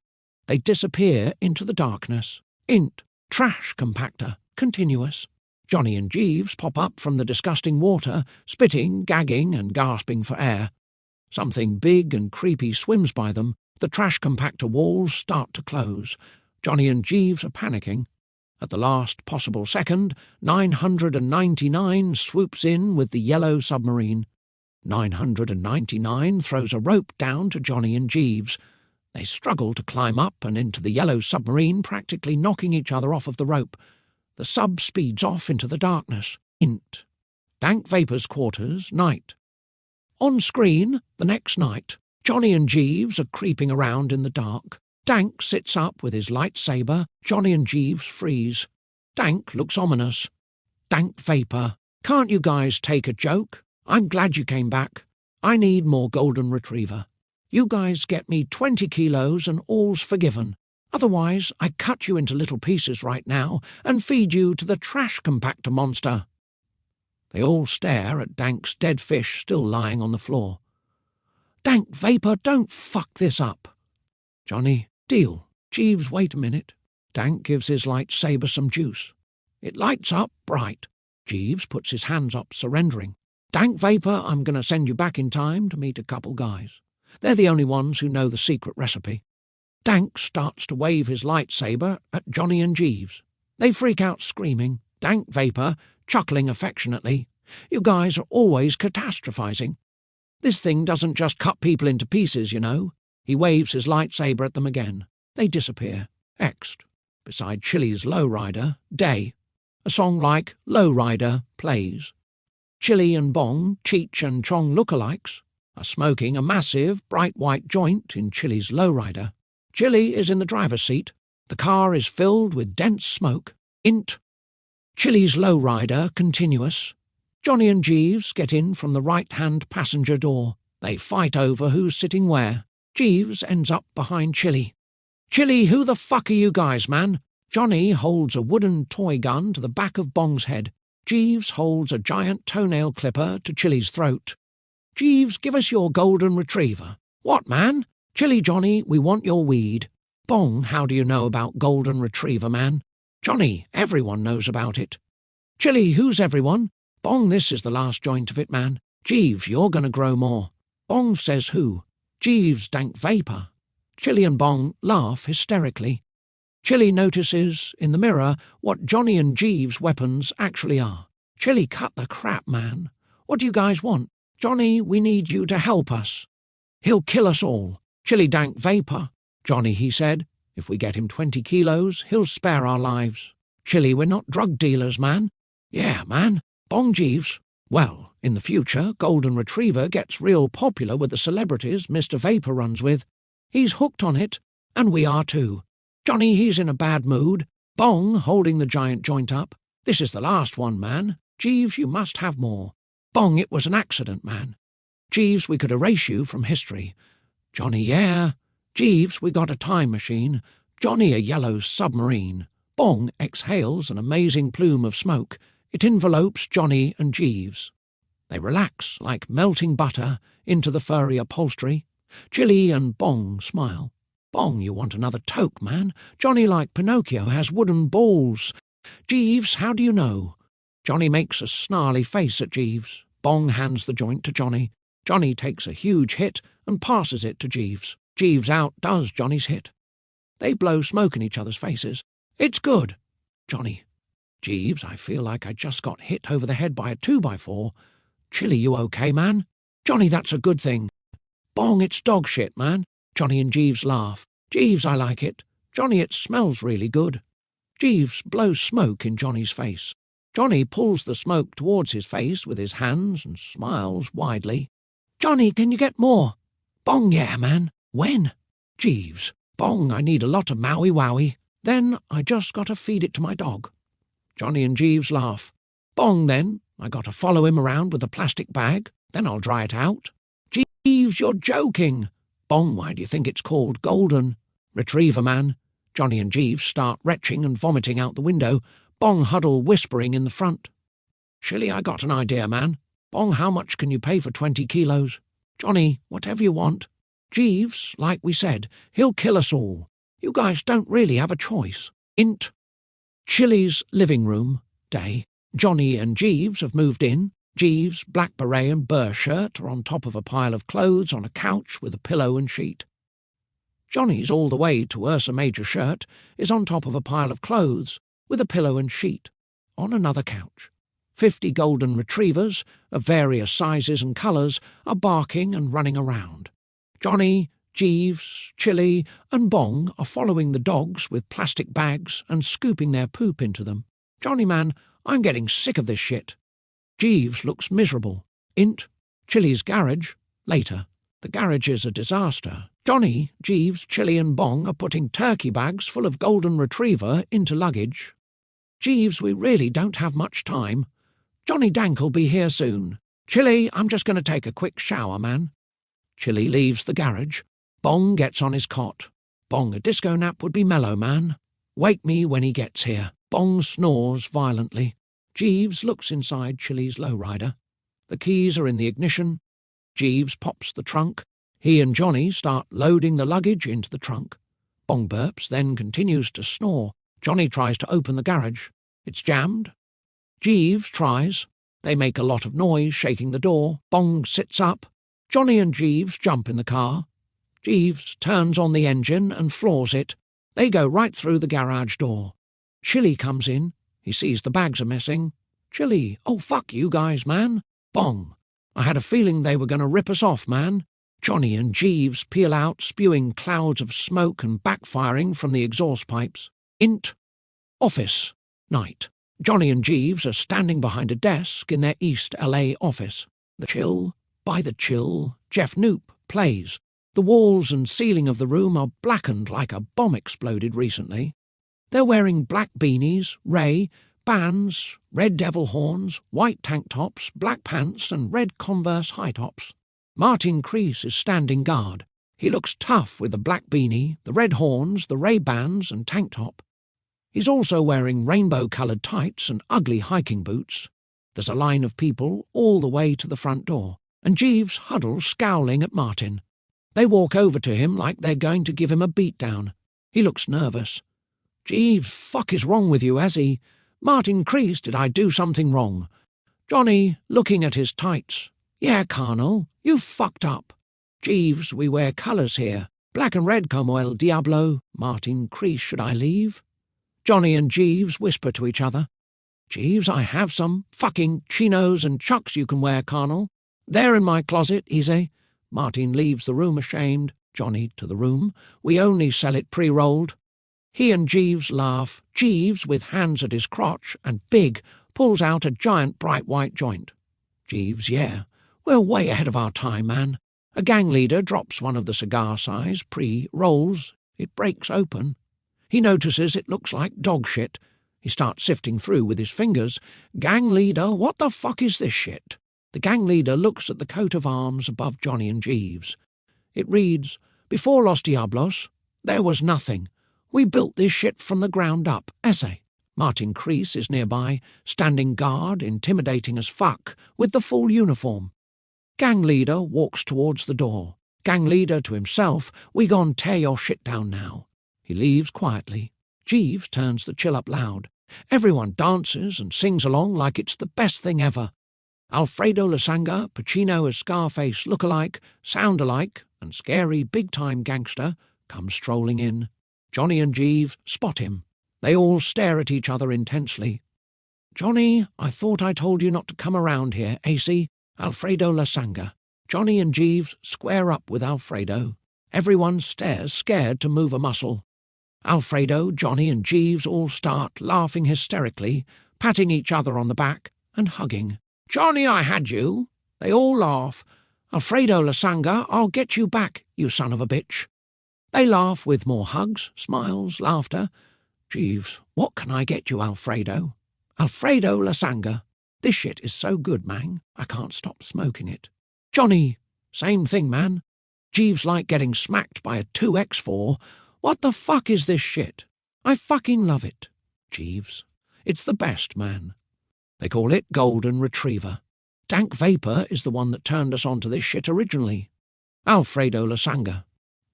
They disappear into the darkness. Int. Trash compactor. Continuous. Johnny and Jeeves pop up from the disgusting water, spitting, gagging and gasping for air. Something big and creepy swims by them. The trash compactor walls start to close. Johnny and Jeeves are panicking. At the last possible second, 999 swoops in with the yellow submarine. 999 throws a rope down to Johnny and Jeeves. They struggle to climb up and into the yellow submarine, practically knocking each other off of the rope. The sub speeds off into the darkness. Int. Dank Vapour's quarters, night. On screen, the next night, Johnny and Jeeves are creeping around in the dark. Dank sits up with his lightsaber. Johnny and Jeeves freeze. Dank looks ominous. Dank Vapour. Can't you guys take a joke? I'm glad you came back. I need more golden retriever. You guys get me 20 kilos and all's forgiven. Otherwise, I cut you into little pieces right now and feed you to the trash compactor monster. They all stare at Dank's dead fish still lying on the floor. Dank Vapour, don't fuck this up. Johnny, deal. Jeeves, wait a minute. Dank gives his lightsaber some juice. It lights up bright. Jeeves puts his hands up, surrendering. Dank Vapour, I'm going to send you back in time to meet a couple guys. They're the only ones who know the secret recipe. Dank starts to wave his lightsaber at Johnny and Jeeves. They freak out screaming. Dank Vapour, chuckling affectionately. You guys are always catastrophizing. This thing doesn't just cut people into pieces, you know. He waves his lightsaber at them again. They disappear. Exed. Beside Chili's Lowrider, day. A song like Lowrider plays. Chili and Bong, Cheech and Chong lookalikes, are smoking a massive, bright white joint in Chili's Lowrider. Chili is in the driver's seat. The car is filled with dense smoke. Int. Chili's Lowrider continuous. Johnny and Jeeves get in from the right-hand passenger door. They fight over who's sitting where. Jeeves ends up behind Chili. Chili, who the fuck are you guys, man? Johnny holds a wooden toy gun to the back of Bong's head. Jeeves holds a giant toenail clipper to Chili's throat. Jeeves, give us your golden retriever. What, man? Chili, Johnny, we want your weed. Bong, how do you know about golden retriever, man? Johnny, everyone knows about it. Chili, who's everyone? Bong, this is the last joint of it, man. Jeeves, you're going to grow more. Bong says who? Jeeves, Dank Vapour. Chili and Bong laugh hysterically. Chili notices, in the mirror, what Johnny and Jeeves' weapons actually are. Chili, cut the crap, man. What do you guys want? Johnny, we need you to help us. He'll kill us all. Chili, Dank Vapour. Johnny, he said, if we get him 20 kilos, he'll spare our lives. Chili, we're not drug dealers, man. Yeah, man. Bong, Jeeves. Well, in the future, Golden Retriever gets real popular with the celebrities Mr. Vapour runs with. He's hooked on it, and we are too. Johnny, he's in a bad mood. Bong, holding the giant joint up. This is the last one, man. Jeeves, you must have more. Bong, it was an accident, man. Jeeves, we could erase you from history. Johnny, yeah. Jeeves, we got a time machine. Johnny, a yellow submarine. Bong exhales an amazing plume of smoke. It envelopes Johnny and Jeeves. They relax like melting butter into the furry upholstery. Chili and Bong smile. Bong, you want another toke, man. Johnny, like Pinocchio, has wooden balls. Jeeves, how do you know? Johnny makes a snarly face at Jeeves. Bong hands the joint to Johnny. Johnny takes a huge hit and passes it to Jeeves. Jeeves outdoes Johnny's hit. They blow smoke in each other's faces. It's good. Johnny. Jeeves, I feel like I just got hit over the head by a 2x4. Chili, you okay, man? Johnny, that's a good thing. Bong, it's dog shit, man. Johnny and Jeeves laugh. Jeeves, I like it. Johnny, it smells really good. Jeeves blows smoke in Johnny's face. Johnny pulls the smoke towards his face with his hands and smiles widely. Johnny, can you get more? Bong, yeah, man. When? Jeeves. Bong, I need a lot of Maui Wowie. Then I just got to feed it to my dog. Johnny and Jeeves laugh. Bong, then. I got to follow him around with a plastic bag. Then I'll dry it out. Jeeves. Jeeves, you're joking. Bong, why do you think it's called Golden? Retriever man. Johnny and Jeeves start retching and vomiting out the window. Bong huddle whispering in the front. Chili, I got an idea, man. Bong, how much can you pay for 20 kilos? Johnny, whatever you want. Jeeves, like we said, he'll kill us all. You guys don't really have a choice. Int. Chili's living room. Day. Johnny and Jeeves have moved in. Jeeves, black beret and burr shirt, are on top of a pile of clothes on a couch with a pillow and sheet. Johnny's all the way to Ursa Major shirt is on top of a pile of clothes with a pillow and sheet on another couch. 50 golden retrievers of various sizes and colours are barking and running around. Johnny, Jeeves, Chili and Bong are following the dogs with plastic bags and scooping their poop into them. Johnny, man, I'm getting sick of this shit. Jeeves looks miserable. Int. Chili's garage. Later. The garage is a disaster. Johnny, Jeeves, Chili and Bong are putting turkey bags full of golden retriever into luggage. Jeeves, we really don't have much time. Johnny Dank'll be here soon. Chili, I'm just going to take a quick shower, man. Chili leaves the garage. Bong gets on his cot. Bong, a disco nap would be mellow, man. Wake me when he gets here. Bong snores violently. Jeeves looks inside Chili's lowrider. The keys are in the ignition. Jeeves pops the trunk. He and Johnny start loading the luggage into the trunk. Bong burps, then continues to snore. Johnny tries to open the garage. It's jammed. Jeeves tries. They make a lot of noise, shaking the door. Bong sits up. Johnny and Jeeves jump in the car. Jeeves turns on the engine and floors it. They go right through the garage door. Chili comes in. He sees the bags are missing. Chili, oh fuck you guys, man. Bong, I had a feeling they were going to rip us off, man. Johnny and Jeeves peel out, spewing clouds of smoke and backfiring from the exhaust pipes. Int. Office. Night. Johnny and Jeeves are standing behind a desk in their East LA office. By the chill, Geoff Knoop plays. The walls and ceiling of the room are blackened like a bomb exploded recently. They're wearing black beanies, bands, red devil horns, white tank tops, black pants and red Converse high tops. Martin Crease is standing guard. He looks tough with the black beanie, the red horns, the bands and tank top. He's also wearing rainbow-coloured tights and ugly hiking boots. There's a line of people all the way to the front door, and Jeeves huddles scowling at Martin. They walk over to him like they're going to give him a beatdown. He looks nervous. Jeeves, fuck is wrong with you, has he? Martin Crease, did I do something wrong? Johnny, looking at his tights. Yeah, Colonel, you fucked up. Jeeves, we wear colours here. Black and red como el diablo. Martin Crease, should I leave? Johnny and Jeeves whisper to each other. Jeeves, I have some fucking chinos and chucks you can wear, Colonel. They're in my closet, easy. Martin leaves the room ashamed. Johnny to the room. We only sell it pre-rolled. He and Jeeves laugh. Jeeves, with hands at his crotch and big, pulls out a giant bright white joint. Jeeves, yeah, we're way ahead of our time, man. A gang leader drops one of the cigar-size pre-rolls. It breaks open. He notices it looks like dog shit. He starts sifting through with his fingers. Gang leader, what the fuck is this shit? The gang leader looks at the coat of arms above Johnny and Jeeves. It reads, Before Los Diablos, there was nothing. We built this shit from the ground up. Essay. Martin Crease is nearby, standing guard, intimidating as fuck, with the full uniform. Gang leader walks towards the door. Gang leader to himself, we gon' tear your shit down now. He leaves quietly. Jeeves turns the chill up loud. Everyone dances and sings along like it's the best thing ever. Alfredo Lasanga, Pacino as Scarface look-alike, sound-alike, and scary big-time gangster come strolling in. Johnny and Jeeves spot him. They all stare at each other intensely. Johnny, I thought I told you not to come around here, AC. Alfredo Lasanga. Johnny and Jeeves square up with Alfredo. Everyone stares, scared to move a muscle. Alfredo, Johnny and Jeeves all start laughing hysterically, patting each other on the back and hugging. Johnny, I had you. They all laugh. Alfredo Lasanga, I'll get you back, you son of a bitch. They laugh with more hugs, smiles, laughter. Jeeves, what can I get you, Alfredo? Alfredo Lasanga. This shit is so good, man. I can't stop smoking it. Johnny, Same thing, man. Jeeves like getting smacked by a 2x4. What the fuck is this shit? I fucking love it. Jeeves. It's the best, man. They call it Golden Retriever. Dank Vapor is the one that turned us onto this shit originally. Alfredo Lasanga.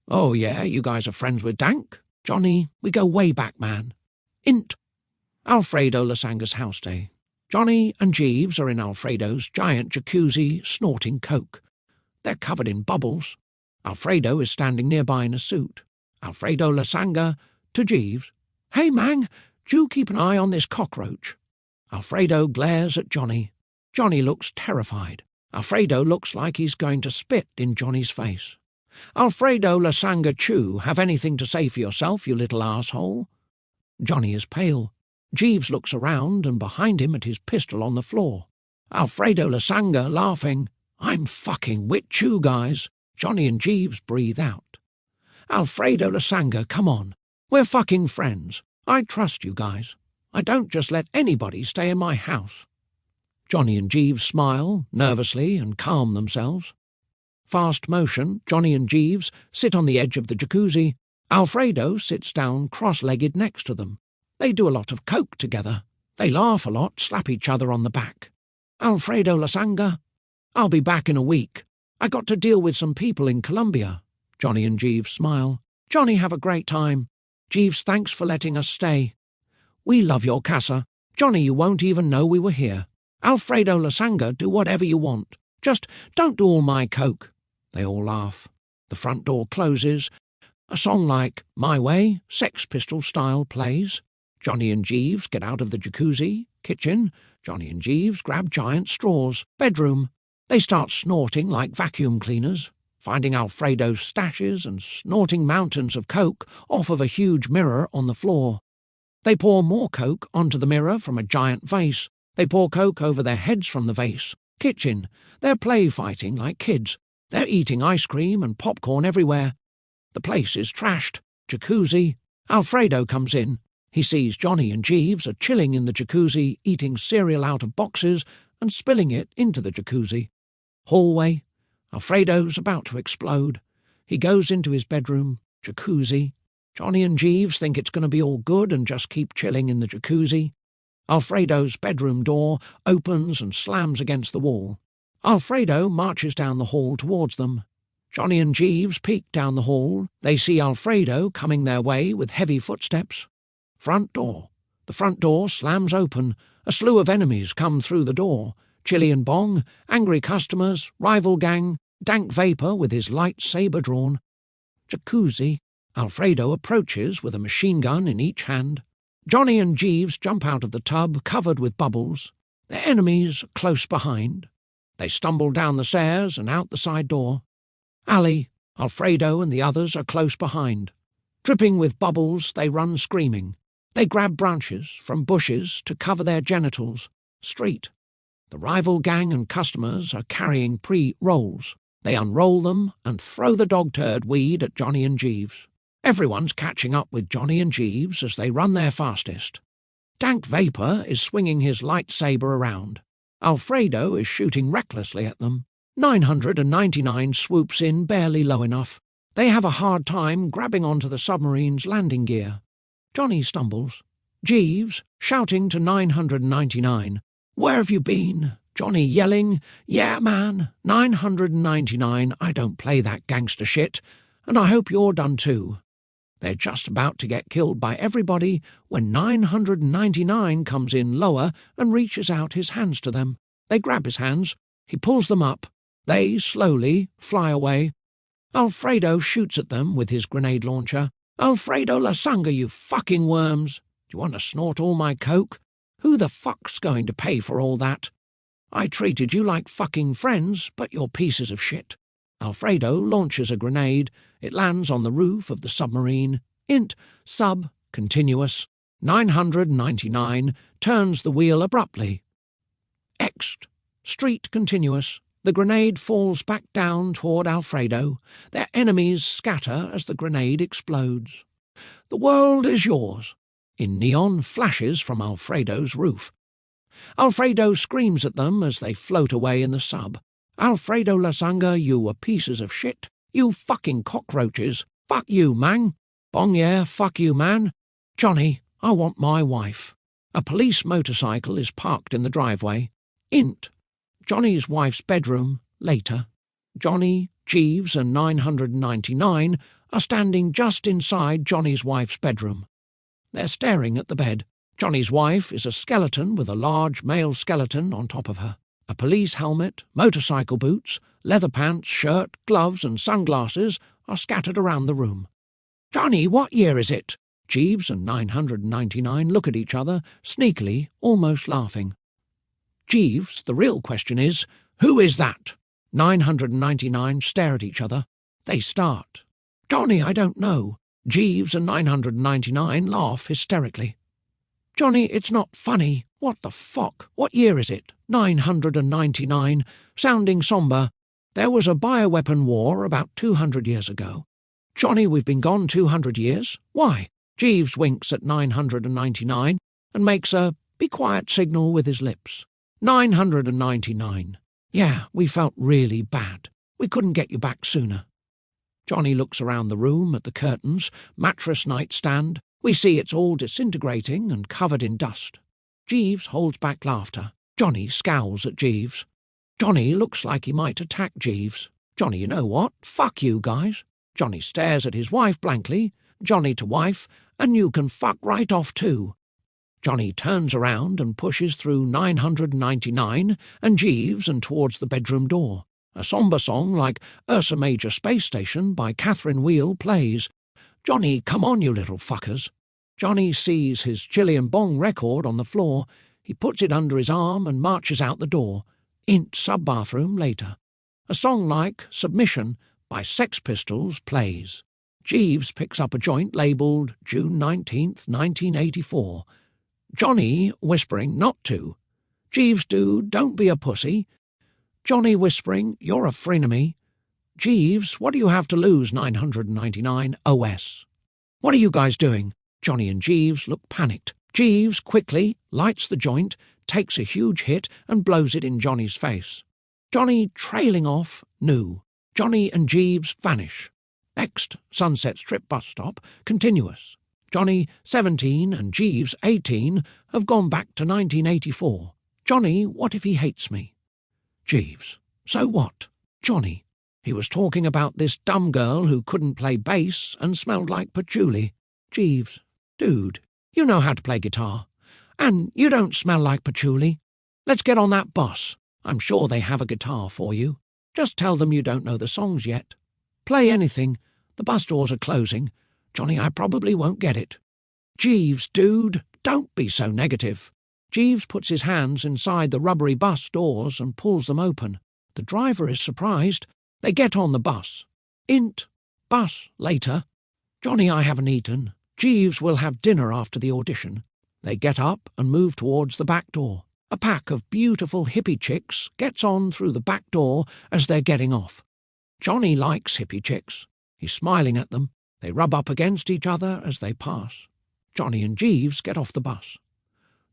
Oh yeah, you guys are friends with Dank? Johnny, we go way back, man. Int. Alfredo Lasanga's house day. Johnny and Jeeves are in Alfredo's giant jacuzzi, snorting coke. They're covered in bubbles. Alfredo is standing nearby in a suit. Alfredo Lasanga to Jeeves. Hey, man, do keep an eye on this cockroach. Alfredo glares at Johnny. Johnny looks terrified. Alfredo looks like he's going to spit in Johnny's face. Alfredo Lasanga Chew, have anything to say for yourself, you little asshole? Johnny is pale. Jeeves looks around and behind him at his pistol on the floor. Alfredo Lasanga laughing. I'm fucking with you guys. Johnny and Jeeves breathe out. Alfredo Lasanga, come on. We're fucking friends. I trust you guys. I don't just let anybody stay in my house. Johnny and Jeeves smile, nervously, and calm themselves. Fast motion, Johnny and Jeeves sit on the edge of the jacuzzi. Alfredo sits down cross-legged next to them. They do a lot of coke together. They laugh a lot, slap each other on the back. Alfredo Lasanga, I'll be back in a week. I got to deal with some people in Colombia. Johnny and Jeeves smile. Johnny, have a great time. Jeeves, thanks for letting us stay. We love your casa. Johnny, you won't even know we were here. Alfredo Lasanga, do whatever you want. Just don't do all my coke. They all laugh. The front door closes. A song like My Way, Sex Pistol style, plays. Johnny and Jeeves get out of the jacuzzi. Kitchen. Johnny and Jeeves grab giant straws. Bedroom. They start snorting like vacuum cleaners, finding Alfredo's stashes and snorting mountains of coke off of a huge mirror on the floor. They pour more coke onto the mirror from a giant vase. They pour coke over their heads from the vase. Kitchen. They're play fighting like kids. They're eating ice cream and popcorn everywhere. The place is trashed. Jacuzzi. Alfredo comes in. He sees Johnny and Jeeves are chilling in the jacuzzi, eating cereal out of boxes and spilling it into the jacuzzi. Hallway. Alfredo's about to explode. He goes into his bedroom. Jacuzzi. Johnny and Jeeves think it's going to be all good and just keep chilling in the jacuzzi. Alfredo's bedroom door opens and slams against the wall. Alfredo marches down the hall towards them. Johnny and Jeeves peek down the hall. They see Alfredo coming their way with heavy footsteps. Front door. The front door slams open. A slew of enemies come through the door. Chili and Bong, angry customers, rival gang, Dank Vapor with his lightsaber drawn. Jacuzzi. Alfredo approaches with a machine gun in each hand. Johnny and Jeeves jump out of the tub covered with bubbles. Their enemies are close behind. They stumble down the stairs and out the side door. Alley. Alfredo and the others are close behind. Dripping with bubbles, they run screaming. They grab branches from bushes to cover their genitals. Street. The rival gang and customers are carrying pre-rolls. They unroll them and throw the dog-turd weed at Johnny and Jeeves. Everyone's catching up with Johnny and Jeeves as they run their fastest. Dank Vapor is swinging his lightsaber around. Alfredo is shooting recklessly at them. 999 swoops in barely low enough. They have a hard time grabbing onto the submarine's landing gear. Johnny stumbles. Jeeves, shouting to 999, "Where have you been?" Johnny yelling, "Yeah, man, 999, I don't play that gangster shit, and I hope you're done too." They're just about to get killed by everybody when 999 comes in lower and reaches out his hands to them. They grab his hands. He pulls them up. They slowly fly away. Alfredo shoots at them with his grenade launcher. "Alfredo Lasanga, you fucking worms! Do you want to snort all my coke? Who the fuck's going to pay for all that? I treated you like fucking friends, but you're pieces of shit." Alfredo launches a grenade. It lands on the roof of the submarine. Int, sub, continuous. 999 turns the wheel abruptly. Ext, street continuous. The grenade falls back down toward Alfredo. Their enemies scatter as the grenade explodes. "The world is yours," in neon flashes from Alfredo's roof. Alfredo screams at them as they float away in the sub. Alfredo Lasanga, you were pieces of shit. You fucking cockroaches. Fuck you, man. Bong yeah, fuck you, man. Johnny, I want my wife. A police motorcycle is parked in the driveway. Int. Johnny's wife's bedroom, later. Johnny, Jeeves and 999 are standing just inside Johnny's wife's bedroom. They're staring at the bed. Johnny's wife is a skeleton with a large male skeleton on top of her. A police helmet, motorcycle boots, leather pants, shirt, gloves and sunglasses are scattered around the room. Johnny, what year is it? Jeeves and 999 look at each other, sneakily, almost laughing. Jeeves, the real question is, who is that? 999 stare at each other. They start. Johnny, I don't know. Jeeves and 999 laugh hysterically. Johnny, it's not funny. What the fuck? What year is it? 999, sounding sombre. There was a bioweapon war about 200 years ago. Johnny, we've been gone 200 years. Why? Jeeves winks at 999 and makes a be quiet signal with his lips. 999. Yeah, we felt really bad. We couldn't get you back sooner. Johnny looks around the room at the curtains, mattress nightstand. We see it's all disintegrating and covered in dust. Jeeves holds back laughter. Johnny scowls at Jeeves. Johnny looks like he might attack Jeeves. Johnny, you know what? Fuck you guys. Johnny stares at his wife blankly. Johnny to wife, and you can fuck right off too. Johnny turns around and pushes through 999 and Jeeves and towards the bedroom door. A sombre song like Ursa Major Space Station by Catherine Wheel plays. Johnny, come on, you little fuckers. Johnny sees his Chilean bong record on the floor. He puts it under his arm and marches out the door. Int sub-bathroom later. A song like Submission by Sex Pistols plays. Jeeves picks up a joint labelled June 19th, 1984. Johnny whispering not to. Jeeves, dude, don't be a pussy. Johnny whispering, you're a frenemy. Jeeves, what do you have to lose, 999 OS? What are you guys doing? Johnny and Jeeves look panicked. Jeeves quickly lights the joint, takes a huge hit and blows it in Johnny's face. Johnny trailing off, new. Johnny and Jeeves vanish. Next, Sunset Strip bus stop, continuous. Johnny, 17, and Jeeves, 18, have gone back to 1984. Johnny, what if he hates me? Jeeves, so what? Johnny, he was talking about this dumb girl who couldn't play bass and smelled like patchouli. Jeeves, dude, you know how to play guitar. And you don't smell like patchouli. Let's get on that bus. I'm sure they have a guitar for you. Just tell them you don't know the songs yet. Play anything. The bus doors are closing. Johnny, I probably won't get it. Jeeves, dude, don't be so negative. Jeeves puts his hands inside the rubbery bus doors and pulls them open. The driver is surprised. They get on the bus. Int, bus, later. Johnny, I haven't eaten. Jeeves will have dinner after the audition. They get up and move towards the back door. A pack of beautiful hippie chicks gets on through the back door as they're getting off. Johnny likes hippie chicks. He's smiling at them. They rub up against each other as they pass. Johnny and Jeeves get off the bus.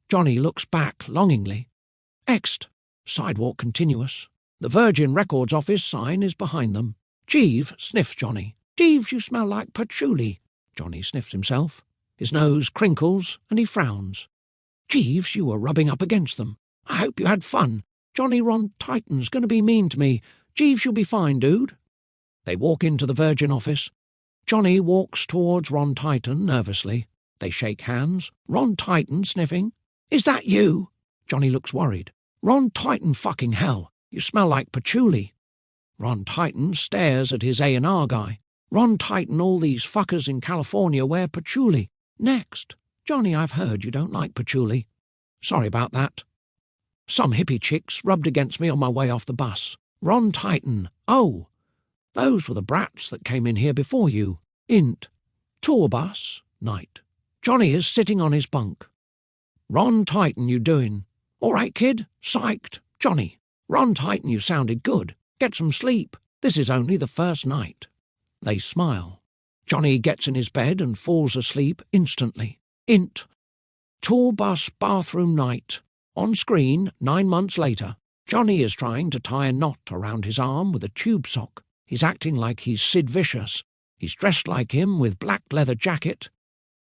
Johnny looks back longingly. Ext, sidewalk continuous. The Virgin Records office sign is behind them. Jeeves sniffs Johnny. Jeeves, you smell like patchouli. Johnny sniffs himself. His nose crinkles and he frowns. Jeeves, you were rubbing up against them. I hope you had fun. Johnny, Ron Titan's going to be mean to me. Jeeves, you'll be fine, dude. They walk into the Virgin office. Johnny walks towards Ron Titan nervously. They shake hands. Ron Titan sniffing. Is that you? Johnny looks worried. Ron Titan, fucking hell. You smell like patchouli. Ron Titan stares at his A&R guy. Ron Titan, all these fuckers in California wear patchouli. Next. Johnny, I've heard you don't like patchouli. Sorry about that. Some hippie chicks rubbed against me on my way off the bus. Ron Titan. Oh. Those were the brats that came in here before you. Int. Tour bus. Night. Johnny is sitting on his bunk. Ron Titan, you doing? All right, kid. Psyched. Johnny. Ron Titan, you sounded good. Get some sleep. This is only the first night. They smile. Johnny gets in his bed and falls asleep instantly. Int. Tour bus bathroom night. On screen 9 months later. Johnny is trying to tie a knot around his arm with a tube sock. He's acting like he's Sid Vicious. He's dressed like him with black leather jacket,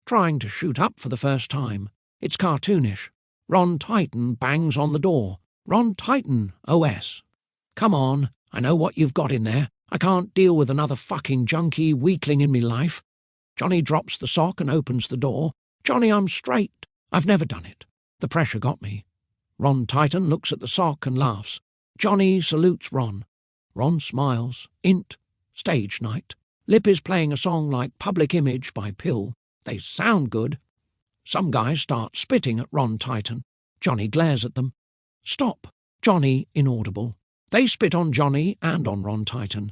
trying to shoot up for the first time. It's cartoonish. Ron Titan bangs on the door. Ron Titan, OS. Come on, I know what you've got in there. I can't deal with another fucking junkie weakling in me life. Johnny drops the sock and opens the door. Johnny, I'm straight. I've never done it. The pressure got me. Ron Titan looks at the sock and laughs. Johnny salutes Ron. Ron smiles. Int. Stage night. Lip is playing a song like Public Image by Pill. They sound good. Some guys start spitting at Ron Titan. Johnny glares at them. Stop. Johnny inaudible. They spit on Johnny and on Ron Titan.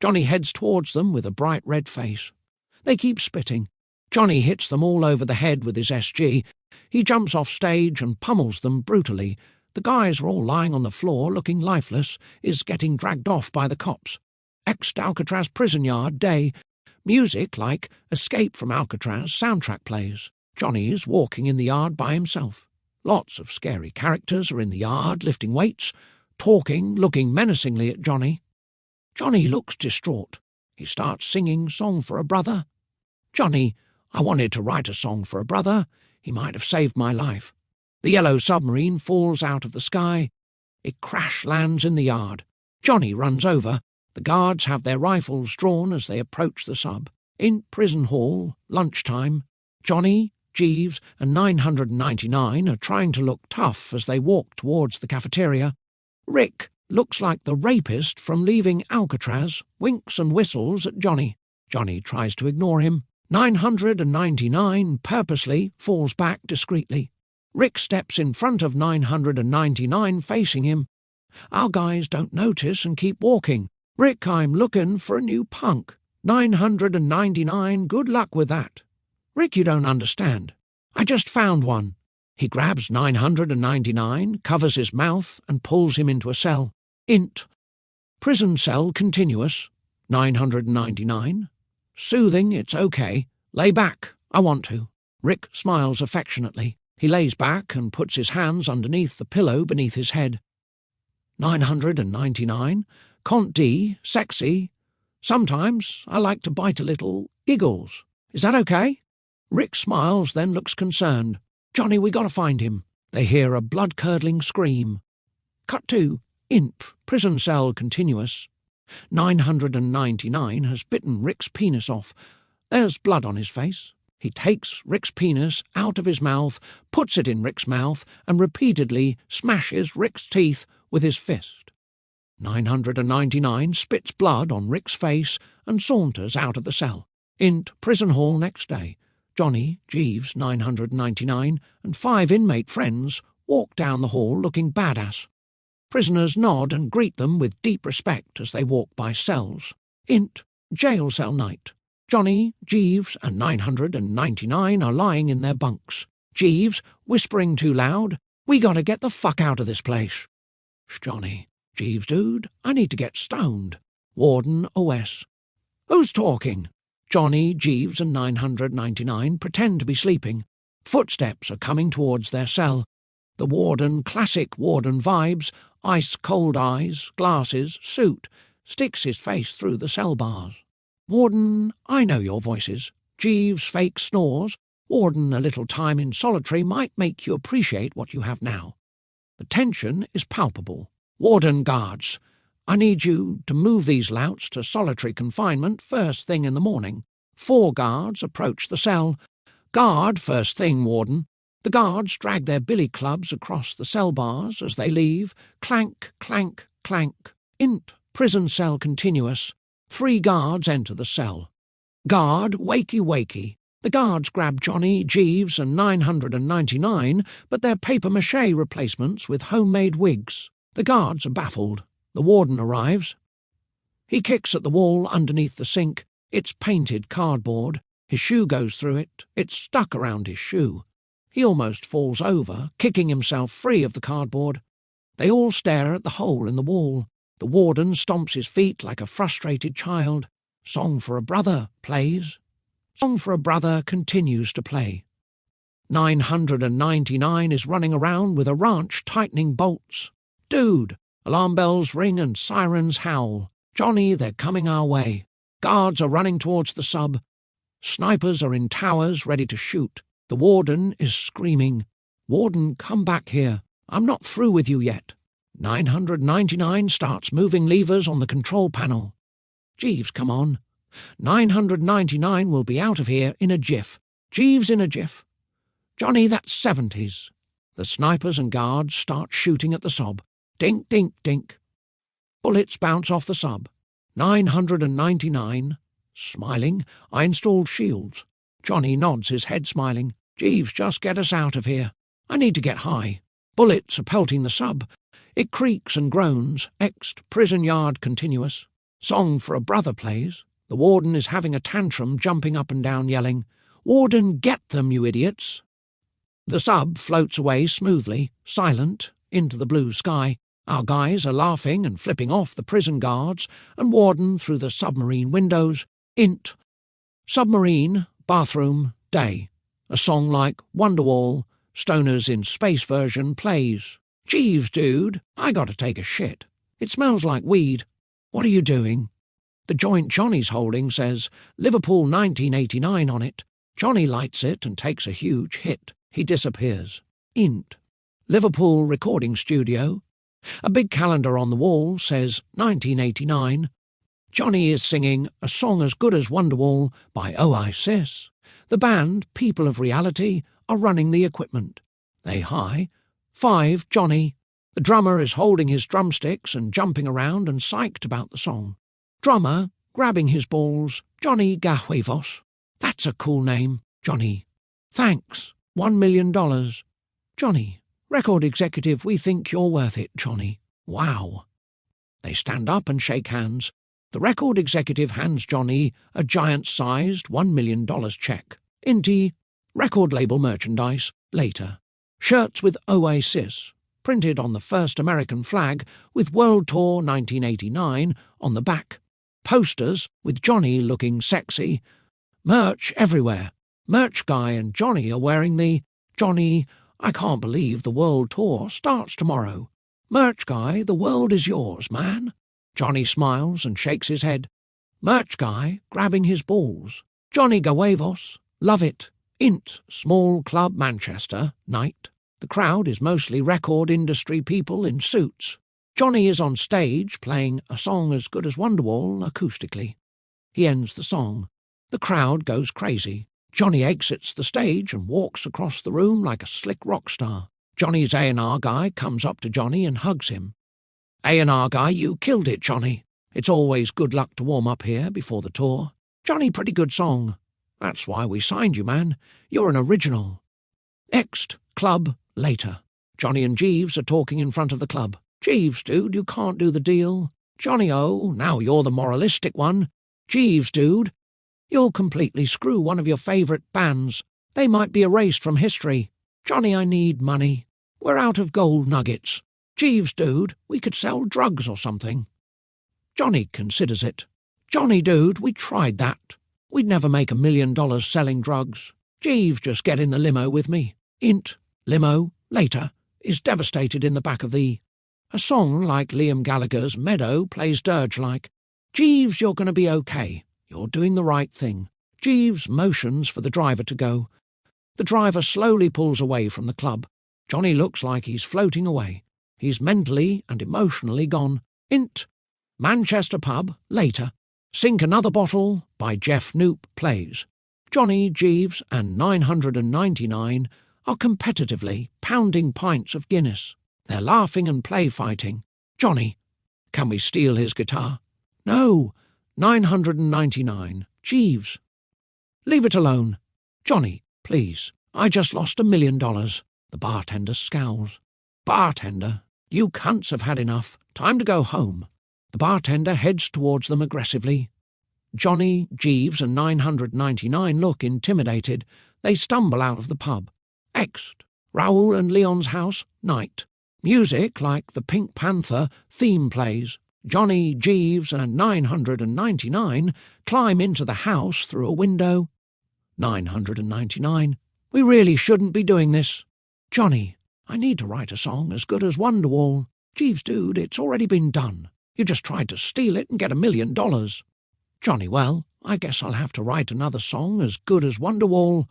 Johnny heads towards them with a bright red face. They keep spitting. Johnny hits them all over the head with his SG. He jumps off stage and pummels them brutally. The guys are all lying on the floor looking lifeless, is getting dragged off by the cops. Ex-Alcatraz prison yard day. Music like Escape from Alcatraz soundtrack plays. Johnny is walking in the yard by himself. Lots of scary characters are in the yard lifting weights, talking, looking menacingly at Johnny. Johnny looks distraught. He starts singing Song for a Brother. Johnny, I wanted to write a song for a brother. He might have saved my life. The yellow submarine falls out of the sky. It crash lands in the yard. Johnny runs over. The guards have their rifles drawn as they approach the sub. In prison hall, lunchtime, Johnny, Jeeves, and 999 are trying to look tough as they walk towards the cafeteria. Rick looks like the rapist from Leaving Alcatraz, winks and whistles at Johnny. Johnny tries to ignore him. 999 purposely falls back discreetly. Rick steps in front of 999 facing him. Our guys don't notice and keep walking. Rick, I'm looking for a new punk. 999, good luck with that. Rick, you don't understand. I just found one. He grabs 999, covers his mouth, and pulls him into a cell. Int. Prison cell continuous. 999. Soothing, it's okay. Lay back, I want to. Rick smiles affectionately. He lays back and puts his hands underneath the pillow beneath his head. 999. Cont D, sexy. Sometimes I like to bite a little. Giggles. Is that okay? Rick smiles, then looks concerned. Johnny, we gotta find him. They hear a blood-curdling scream. Cut to. Int. Prison cell continuous. 999 has bitten Rick's penis off. There's blood on his face. He takes Rick's penis out of his mouth, puts it in Rick's mouth, and repeatedly smashes Rick's teeth with his fist. 999 spits blood on Rick's face and saunters out of the cell. Int. Prison hall next day. Johnny, Jeeves, 999, and 5 inmate friends walk down the hall looking badass. Prisoners nod and greet them with deep respect as they walk by cells. Int. Jail cell night. Johnny, Jeeves, and 999 are lying in their bunks. Jeeves, whispering too loud, "We gotta get the fuck out of this place." Shh, Johnny. Jeeves, dude, I need to get stoned. Warden, OS. Who's talking? Johnny, Jeeves, and 999 pretend to be sleeping. Footsteps are coming towards their cell. The warden, classic warden vibes, ice-cold eyes, glasses, suit, sticks his face through the cell bars. Warden, I know your voices. Jeeves fake snores. Warden, a little time in solitary might make you appreciate what you have now. The tension is palpable. Warden, guards, I need you to move these louts to solitary confinement first thing in the morning. 4 guards approach the cell. Guard, first thing, warden. The guards drag their billy clubs across the cell bars as they leave. Clank, clank, clank. Int. Prison cell continuous. 3 guards enter the cell. Guard, wakey, wakey. The guards grab Johnny, Jeeves, and 999, but they're papier-mâché replacements with homemade wigs. The guards are baffled. The warden arrives. He kicks at the wall underneath the sink. It's painted cardboard. His shoe goes through it. It's stuck around his shoe. He almost falls over, kicking himself free of the cardboard. They all stare at the hole in the wall. The warden stomps his feet like a frustrated child. Song for a Brother plays. Song for a Brother continues to play. 999 is running around with a wrench tightening bolts. Dude, Alarm bells ring and sirens howl. Johnny, they're coming our way. Guards are running towards the sub. Snipers are in towers ready to shoot. The warden is screaming, "Warden, come back here. I'm not through with you yet." 999 starts moving levers on the control panel. Jeeves, come on. 999 will be out of here in a jiff. Jeeves in a jiff. Johnny, that's 70s. The snipers and guards start shooting at the sub. Dink, dink, dink. Bullets bounce off the sub. 999. Smiling, I installed shields. Johnny nods his head smiling. Jeeves, just get us out of here. I need to get high. Bullets are pelting the sub. It creaks and groans. Ext, prison yard continuous. Song for a brother plays. The warden is having a tantrum, jumping up and down, yelling, "Warden, get them, you idiots!" The sub floats away smoothly, silent, into the blue sky. Our guys are laughing and flipping off the prison guards and warden through the submarine windows. Int. Submarine, bathroom, day. A song like Wonderwall, Stoners in Space version, plays. Jeeves, dude, I gotta take a shit. It smells like weed. What are you doing? The joint Johnny's holding says Liverpool 1989 on it. Johnny lights it and takes a huge hit. He disappears. Int. Liverpool recording studio. A big calendar on the wall says 1989. Johnny is singing A Song as Good as Wonderwall by Oasis. The band, People of Reality, are running the equipment. They high. 5, Johnny. The drummer is holding his drumsticks and jumping around and psyched about the song. Drummer, grabbing his balls, Johnny Gahuevos. That's a cool name, Johnny. Thanks, $1 million. Johnny, record executive, we think you're worth it, Johnny. Wow. They stand up and shake hands. The record executive hands Johnny a giant-sized $1 million check. Inti, record label merchandise, later. Shirts with Oasis, printed on the first American flag with World Tour 1989 on the back. Posters with Johnny looking sexy. Merch everywhere. Merch guy and Johnny are wearing the Johnny, I can't believe the World Tour starts tomorrow. Merch guy, the world is yours, man. Johnny smiles and shakes his head. Merch guy grabbing his balls. Johnny Gahuevos, love it. Int, small club Manchester, night. The crowd is mostly record industry people in suits. Johnny is on stage playing A Song as Good as Wonderwall acoustically. He ends the song. The crowd goes crazy. Johnny exits the stage and walks across the room like a slick rock star. Johnny's A&R guy comes up to Johnny and hugs him. A&R guy, you killed it, Johnny. It's always good luck to warm up here before the tour. Johnny, pretty good song. That's why we signed you, man. You're an original. Ext, club, later. Johnny and Jeeves are talking in front of the club. Jeeves, dude, you can't do the deal. Johnny, oh, now you're the moralistic one. Jeeves, dude, you'll completely screw one of your favourite bands. They might be erased from history. Johnny, I need money. We're out of gold nuggets. Jeeves, dude, we could sell drugs or something. Johnny considers it. Johnny, dude, we tried that. We'd never make $1 million selling drugs. Jeeves, just get in the limo with me. Int, limo, later, is devastated in the back of the... A song like Liam Gallagher's Meadow plays dirge-like. Jeeves, you're going to be okay. You're doing the right thing. Jeeves motions for the driver to go. The driver slowly pulls away from the club. Johnny looks like he's floating away. He's mentally and emotionally gone. Int, Manchester pub, later. Sink Another Bottle by Geoff Knoop plays. Johnny, Jeeves and 999 are competitively pounding pints of Guinness. They're laughing and play-fighting. Johnny, can we steal his guitar? No, 999. Jeeves, leave it alone. Johnny, please, I just lost $1 million. The bartender scowls. Bartender, you cunts have had enough. Time to go home. The bartender heads towards them aggressively. Johnny, Jeeves and 999 look intimidated. They stumble out of the pub. Ext, Raoul and Leon's house, night. Music like the Pink Panther theme plays. Johnny, Jeeves and 999 climb into the house through a window. 999, we really shouldn't be doing this. Johnny, I need to write a song as good as Wonderwall. Jeeves, dude, it's already been done. You just tried to steal it and get $1 million. Johnny, well, I guess I'll have to write another song as good as Wonderwall.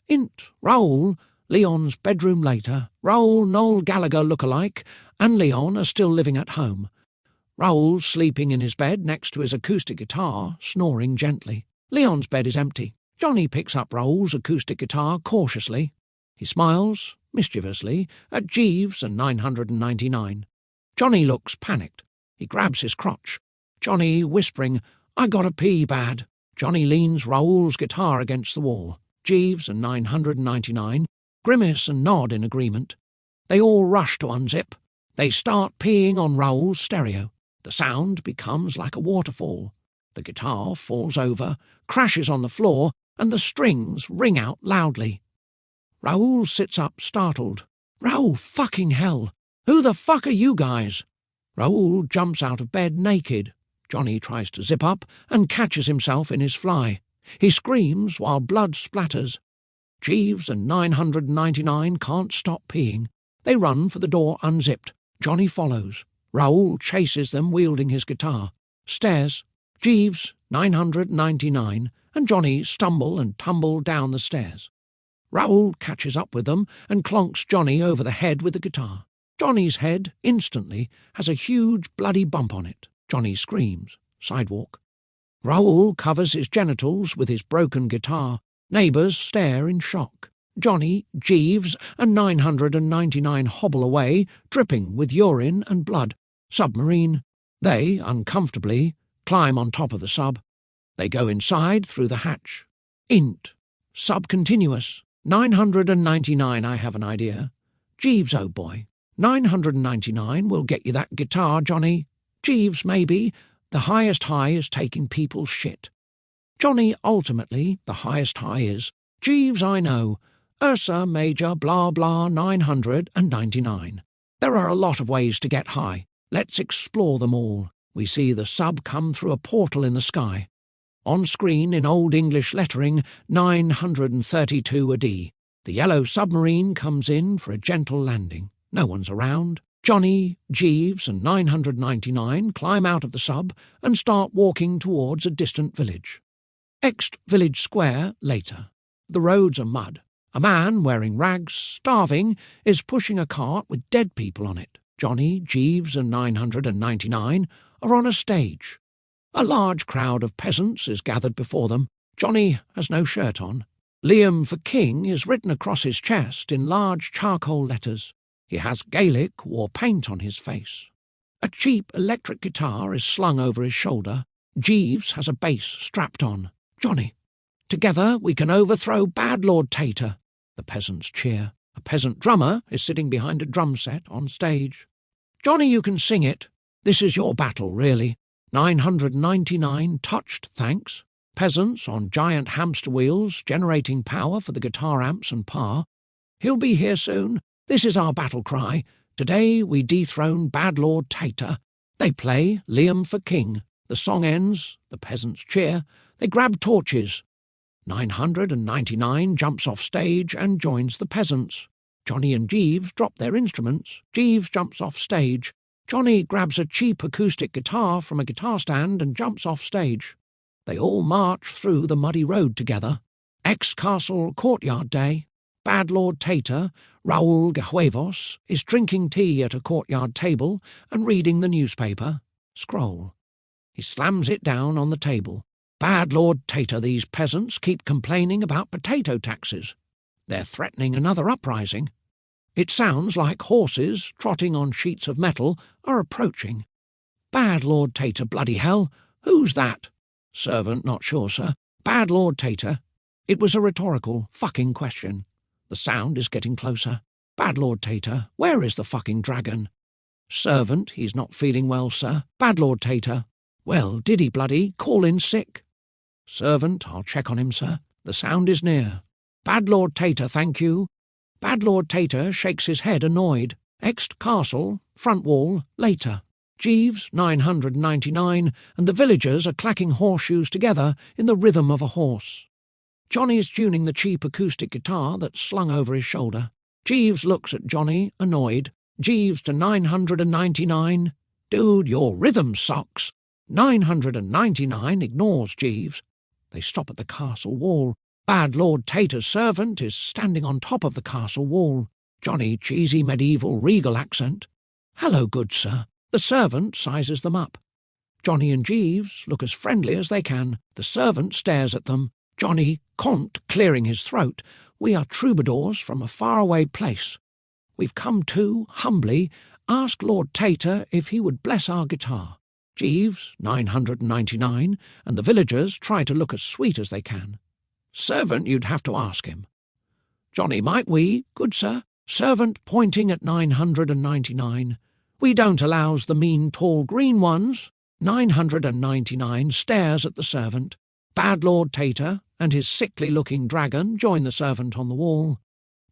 Int, Raoul, Leon's bedroom later. Raoul, Noel Gallagher look-alike, and Leon are still living at home. Raoul's sleeping in his bed next to his acoustic guitar, snoring gently. Leon's bed is empty. Johnny picks up Raoul's acoustic guitar cautiously. He smiles, mischievously, at Jeeves and 999. Johnny looks panicked. He grabs his crotch. Johnny whispering, "I gotta pee bad." Johnny leans Raoul's guitar against the wall. Jeeves and 999 grimace and nod in agreement. They all rush to unzip. They start peeing on Raoul's stereo. The sound becomes like a waterfall. The guitar falls over, crashes on the floor, and the strings ring out loudly. Raoul sits up, startled. "Raoul, fucking hell! Who the fuck are you guys?" Raoul jumps out of bed naked. Johnny tries to zip up and catches himself in his fly. He screams while blood splatters. Jeeves and 999 can't stop peeing. They run for the door unzipped. Johnny follows. Raoul chases them wielding his guitar. Stairs. Jeeves, 999, and Johnny stumble and tumble down the stairs. Raoul catches up with them and clonks Johnny over the head with the guitar. Johnny's head, instantly, has a huge bloody bump on it. Johnny screams. Sidewalk. Raoul covers his genitals with his broken guitar. Neighbours stare in shock. Johnny, Jeeves, and 999 hobble away, dripping with urine and blood. Submarine. They, uncomfortably, climb on top of the sub. They go inside through the hatch. Int. Subcontinuous. 999, I have an idea. Jeeves, oh boy. 999 will get you that guitar, Johnny. Jeeves, maybe. The highest high is taking people's shit. Johnny, ultimately, the highest high is. Jeeves, I know. Ursa Major blah blah 999. There are a lot of ways to get high. Let's explore them all. We see the sub come through a portal in the sky. On screen, in Old English lettering, 932 a D. The yellow submarine comes in for a gentle landing. No one's around. Johnny, Jeeves, and 999 climb out of the sub and start walking towards a distant village. Ext village square later. The roads are mud. A man wearing rags, starving, is pushing a cart with dead people on it. Johnny, Jeeves, and 999 are on a stage. A large crowd of peasants is gathered before them. Johnny has no shirt on. Liam for King is written across his chest in large charcoal letters. He has Gaelic war paint on his face. A cheap electric guitar is slung over his shoulder. Jeeves has a bass strapped on. Johnny. Together we can overthrow bad Lord Tater. The peasants cheer. A peasant drummer is sitting behind a drum set on stage. Johnny, you can sing it. This is your battle, really. 999 touched, thanks. Peasants on giant hamster wheels generating power for the guitar amps and par. He'll be here soon. This is our battle cry. Today we dethrone bad Lord Tater. They play Liam for King. The song ends. The peasants cheer. They grab torches. 999 jumps off stage and joins the peasants. Johnny and Jeeves drop their instruments. Jeeves jumps off stage. Johnny grabs a cheap acoustic guitar from a guitar stand and jumps off stage. They all march through the muddy road together. Ex-castle courtyard day. Bad Lord Tater, Raoul Gehuevos, is drinking tea at a courtyard table and reading the newspaper. Scroll. He slams it down on the table. Bad Lord Tater, these peasants keep complaining about potato taxes. They're threatening another uprising. It sounds like horses, trotting on sheets of metal, are approaching. Bad Lord Tater, bloody hell, who's that? Servant, not sure, sir. Bad Lord Tater. It was a rhetorical fucking question. The sound is getting closer. Bad Lord Tater, where is the fucking dragon? Servant, he's not feeling well, sir. Bad Lord Tater. Well, did he bloody call in sick? Servant, I'll check on him, sir. The sound is near. Bad Lord Tater, thank you. Bad Lord Tater shakes his head annoyed. Ext castle, front wall, later. Jeeves, 999, and the villagers are clacking horseshoes together in the rhythm of a horse. Johnny is tuning the cheap acoustic guitar that's slung over his shoulder. Jeeves looks at Johnny, annoyed. Jeeves to 999. Dude, your rhythm sucks. 999 ignores Jeeves. They stop at the castle wall. Bad Lord Tater's servant is standing on top of the castle wall. Johnny, cheesy medieval regal accent. Hello, good sir. The servant sizes them up. Johnny and Jeeves look as friendly as they can. The servant stares at them. Johnny, cont clearing his throat. We are troubadours from a faraway place. We've come to, humbly, ask Lord Tater if he would bless our guitar. Jeeves, 999, and the villagers try to look as sweet as they can. Servant, you'd have to ask him. Johnny, might we, good sir? Servant pointing at 999. We don't allows the mean tall green ones. 999 stares at the servant. Bad Lord Tater and his sickly-looking dragon join the servant on the wall.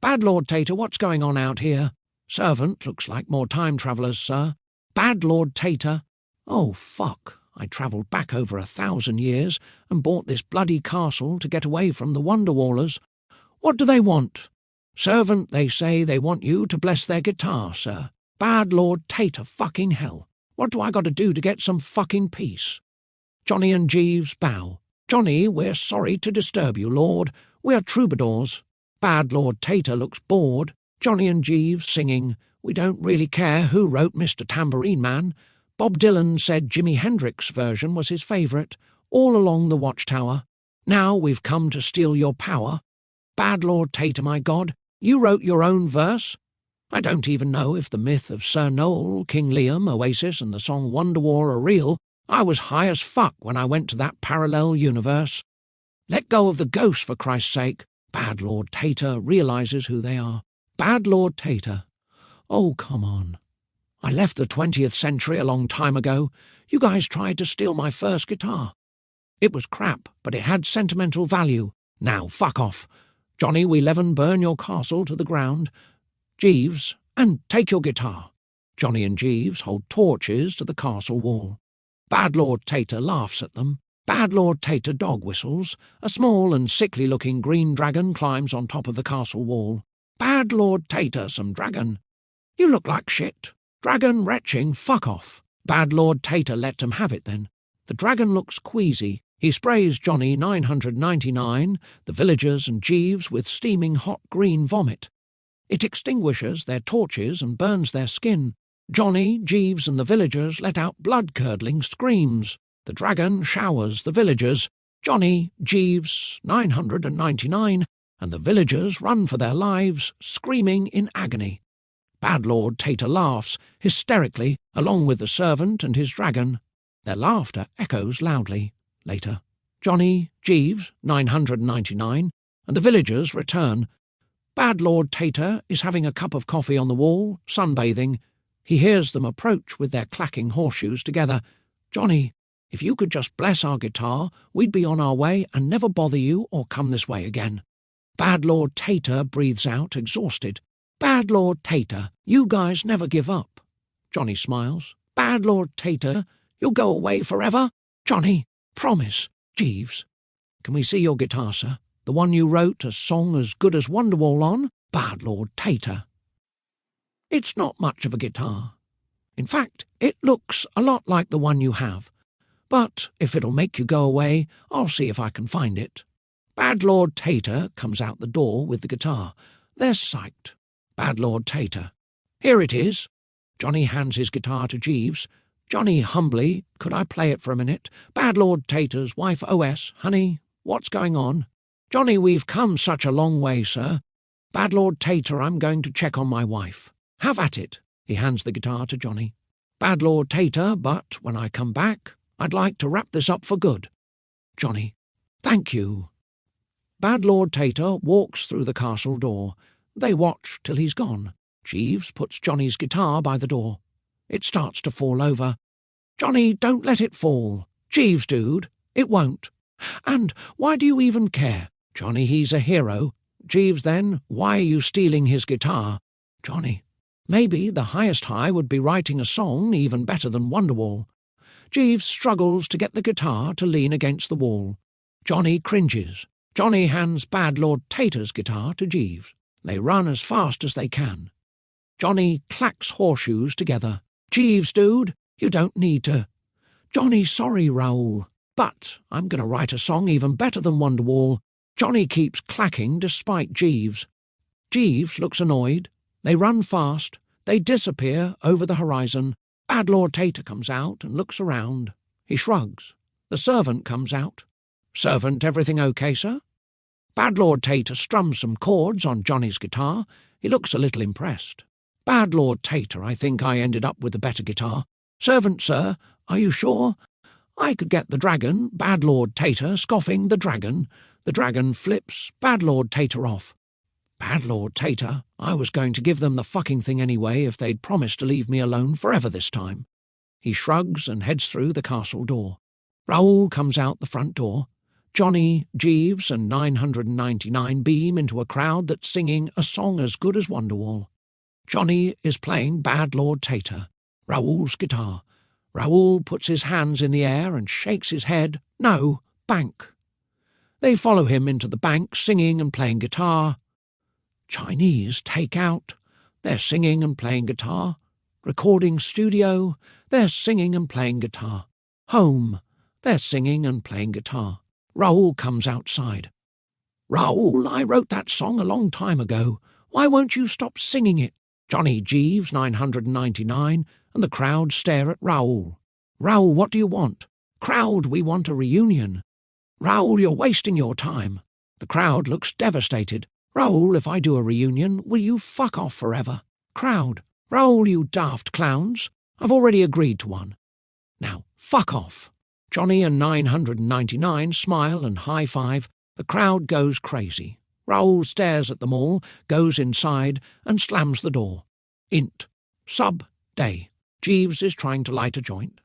Bad Lord Tater, what's going on out here? Servant, looks like more time travellers, sir. Bad Lord Tater. Oh, fuck. I travelled back over 1,000 years and bought this bloody castle to get away from the Wonderwallers. What do they want? Servant, they say they want you to bless their guitar, sir. Bad Lord Tater fucking hell. What do I got to do to get some fucking peace? Johnny and Jeeves bow. Johnny, we're sorry to disturb you, Lord. We're troubadours. Bad Lord Tater looks bored. Johnny and Jeeves singing. We don't really care who wrote Mr. Tambourine Man. Bob Dylan said Jimi Hendrix's version was his favourite, all along the watchtower. Now we've come to steal your power. Bad Lord Tater, my God, you wrote your own verse? I don't even know if the myth of Sir Noel, King Liam, Oasis and the song Wonderwall are real. I was high as fuck when I went to that parallel universe. Let go of the ghost, for Christ's sake. Bad Lord Tater realises who they are. Bad Lord Tater. Oh, come on. I left the 20th century a long time ago. You guys tried to steal my first guitar. It was crap, but it had sentimental value. Now, fuck off. Johnny, we leaven burn your castle to the ground. Jeeves, and take your guitar. Johnny and Jeeves hold torches to the castle wall. Bad Lord Tater laughs at them. Bad Lord Tater dog whistles. A small and sickly-looking green dragon climbs on top of the castle wall. Bad Lord Tater, some dragon. You look like shit. Dragon retching, fuck off. Bad Lord Tater let them have it then. The dragon looks queasy. He sprays Johnny 999, the villagers and Jeeves with steaming hot green vomit. It extinguishes their torches and burns their skin. Johnny, Jeeves and the villagers let out blood-curdling screams. The dragon showers the villagers. Johnny, Jeeves, 999, and the villagers run for their lives, screaming in agony. Bad Lord Tater laughs, hysterically, along with the servant and his dragon. Their laughter echoes loudly. Later, Johnny, Jeeves, 999, and the villagers return. Bad Lord Tater is having a cup of coffee on the wall, sunbathing. He hears them approach with their clacking horseshoes together. Johnny, if you could just bless our guitar, we'd be on our way and never bother you or come this way again. Bad Lord Tater breathes out, exhausted. Bad Lord Tater, you guys never give up. Johnny smiles. Bad Lord Tater, you'll go away forever? Johnny, promise. Jeeves, can we see your guitar, sir? The one you wrote a song as good as Wonderwall on? Bad Lord Tater. It's not much of a guitar. In fact, it looks a lot like the one you have. But if it'll make you go away, I'll see if I can find it. Bad Lord Tater comes out the door with the guitar. They're psyched. Bad Lord Tater. Here it is. Johnny hands his guitar to Jeeves. Johnny humbly, could I play it for a minute? Bad Lord Tater's wife OS, honey, what's going on? Johnny, we've come such a long way, sir. Bad Lord Tater, I'm going to check on my wife. Have at it. He hands the guitar to Johnny. Bad Lord Tater, but when I come back, I'd like to wrap this up for good. Johnny, thank you. Bad Lord Tater walks through the castle door. They watch till he's gone. Jeeves puts Johnny's guitar by the door. It starts to fall over. Johnny, don't let it fall. Jeeves, dude, it won't. And why do you even care? Johnny, he's a hero. Jeeves, then, why are you stealing his guitar? Johnny, maybe the highest high would be writing a song even better than Wonderwall. Jeeves struggles to get the guitar to lean against the wall. Johnny cringes. Johnny hands Bad Lord Tater's guitar to Jeeves. They run as fast as they can. Johnny clacks horseshoes together. Jeeves, dude, you don't need to. Johnny, sorry, Raoul, but I'm going to write a song even better than Wonderwall. Johnny keeps clacking despite Jeeves. Jeeves looks annoyed. They run fast. They disappear over the horizon. Bad Lord Tater comes out and looks around. He shrugs. The servant comes out. Servant, everything okay, sir? Bad Lord Tater strums some chords on Johnny's guitar. He looks a little impressed. Bad Lord Tater, I think I ended up with the better guitar. Servant, sir, are you sure? I could get the dragon, Bad Lord Tater scoffing the dragon. The dragon flips Bad Lord Tater off. Bad Lord Tater, I was going to give them the fucking thing anyway if they'd promised to leave me alone forever this time. He shrugs and heads through the castle door. Raoul comes out the front door. Johnny, Jeeves and 999 beam into a crowd that's singing a song as good as Wonderwall. Johnny is playing Bad Lord Tater, Raoul's guitar. Raoul puts his hands in the air and shakes his head. No, bank. They follow him into the bank, singing and playing guitar. Chinese take out. They're singing and playing guitar. Recording studio. They're singing and playing guitar. Home. They're singing and playing guitar. Raoul comes outside. Raoul, I wrote that song a long time ago. Why won't you stop singing it? Johnny, Jeeves, 999, and the crowd stare at Raoul. Raoul, what do you want? Crowd, we want a reunion. Raoul, you're wasting your time. The crowd looks devastated. Raoul, if I do a reunion, will you fuck off forever? Crowd, Raoul, you daft clowns. I've already agreed to one. Now, fuck off. Johnny and 999 smile and high-five. The crowd goes crazy. Raoul stares at them all, goes inside, and slams the door. Int. Sub. Day. Jeeves is trying to light a joint.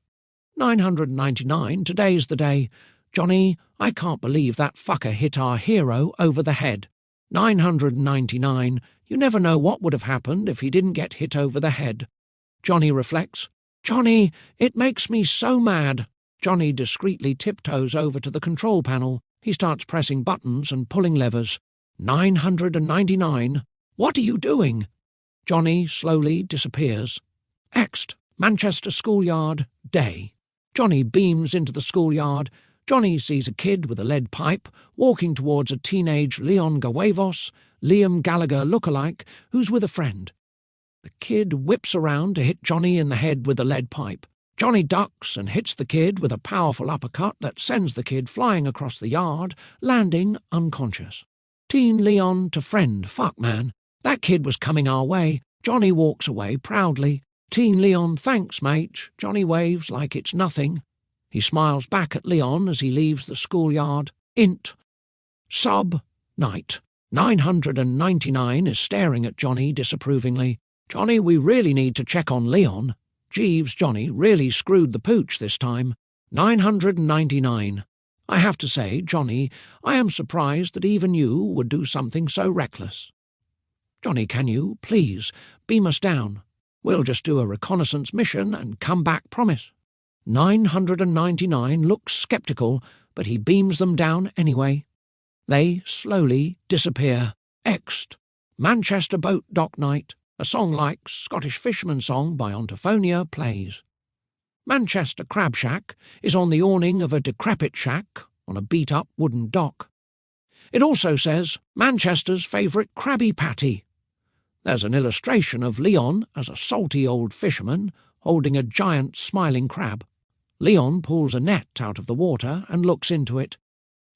999, today's the day. Johnny, I can't believe that fucker hit our hero over the head. 999, you never know what would have happened if he didn't get hit over the head. Johnny reflects. Johnny, it makes me so mad. Johnny discreetly tiptoes over to the control panel. He starts pressing buttons and pulling levers. 999. What are you doing? Johnny slowly disappears. Ext. Manchester schoolyard. Day. Johnny beams into the schoolyard. Johnny sees a kid with a lead pipe walking towards a teenage Leon Gahuevos, Liam Gallagher lookalike, who's with a friend. The kid whips around to hit Johnny in the head with a lead pipe. Johnny ducks and hits the kid with a powerful uppercut that sends the kid flying across the yard, landing unconscious. Teen Leon to friend, fuck man. That kid was coming our way. Johnny walks away proudly. Teen Leon, thanks mate. Johnny waves like it's nothing. He smiles back at Leon as he leaves the schoolyard. Int. Sub. Night. 999 is staring at Johnny disapprovingly. Johnny, we really need to check on Leon. Jeeves, Johnny really screwed the pooch this time. 999. I have to say, Johnny, I am surprised that even you would do something so reckless. Johnny, can you, please, beam us down? We'll just do a reconnaissance mission and come back, promise. 999 looks sceptical, but he beams them down anyway. They slowly disappear. Ext. Manchester Boat Dock Night. A song like Scottish Fisherman Song by Ontophonia plays. Manchester Crab Shack is on the awning of a decrepit shack on a beat-up wooden dock. It also says, Manchester's favourite Krabby Patty. There's an illustration of Leon as a salty old fisherman holding a giant smiling crab. Leon pulls a net out of the water and looks into it.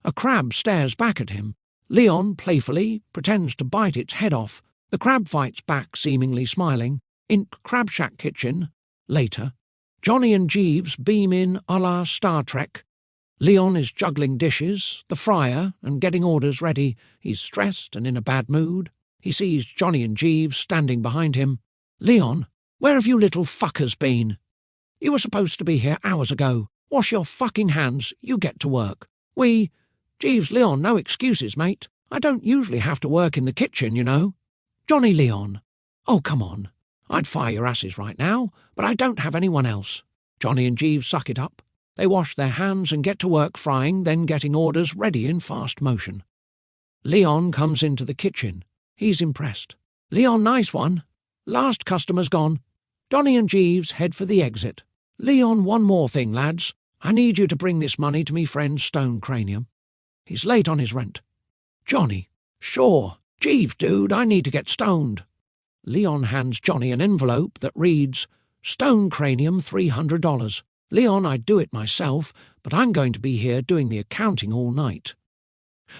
A crab stares back at him. Leon playfully pretends to bite its head off. The crab fights back, seemingly smiling. In Crab Shack kitchen. Later. Johnny and Jeeves beam in a la Star Trek. Leon is juggling dishes, the fryer, and getting orders ready. He's stressed and in a bad mood. He sees Johnny and Jeeves standing behind him. Leon, where have you little fuckers been? You were supposed to be here hours ago. Wash your fucking hands. You get to work. Jeeves, Leon, no excuses, mate. I don't usually have to work in the kitchen, you know. Johnny, Leon. Oh, come on. I'd fire your asses right now, but I don't have anyone else. Johnny and Jeeves suck it up. They wash their hands and get to work frying, then getting orders ready in fast motion. Leon comes into the kitchen. He's impressed. Leon, nice one. Last customer's gone. Johnny and Jeeves head for the exit. Leon, one more thing, lads. I need you to bring this money to me friend Stone Cranium. He's late on his rent. Johnny. Sure. Jeeves, dude, I need to get stoned. Leon hands Johnny an envelope that reads, Stone Cranium $300. Leon, I'd do it myself, but I'm going to be here doing the accounting all night.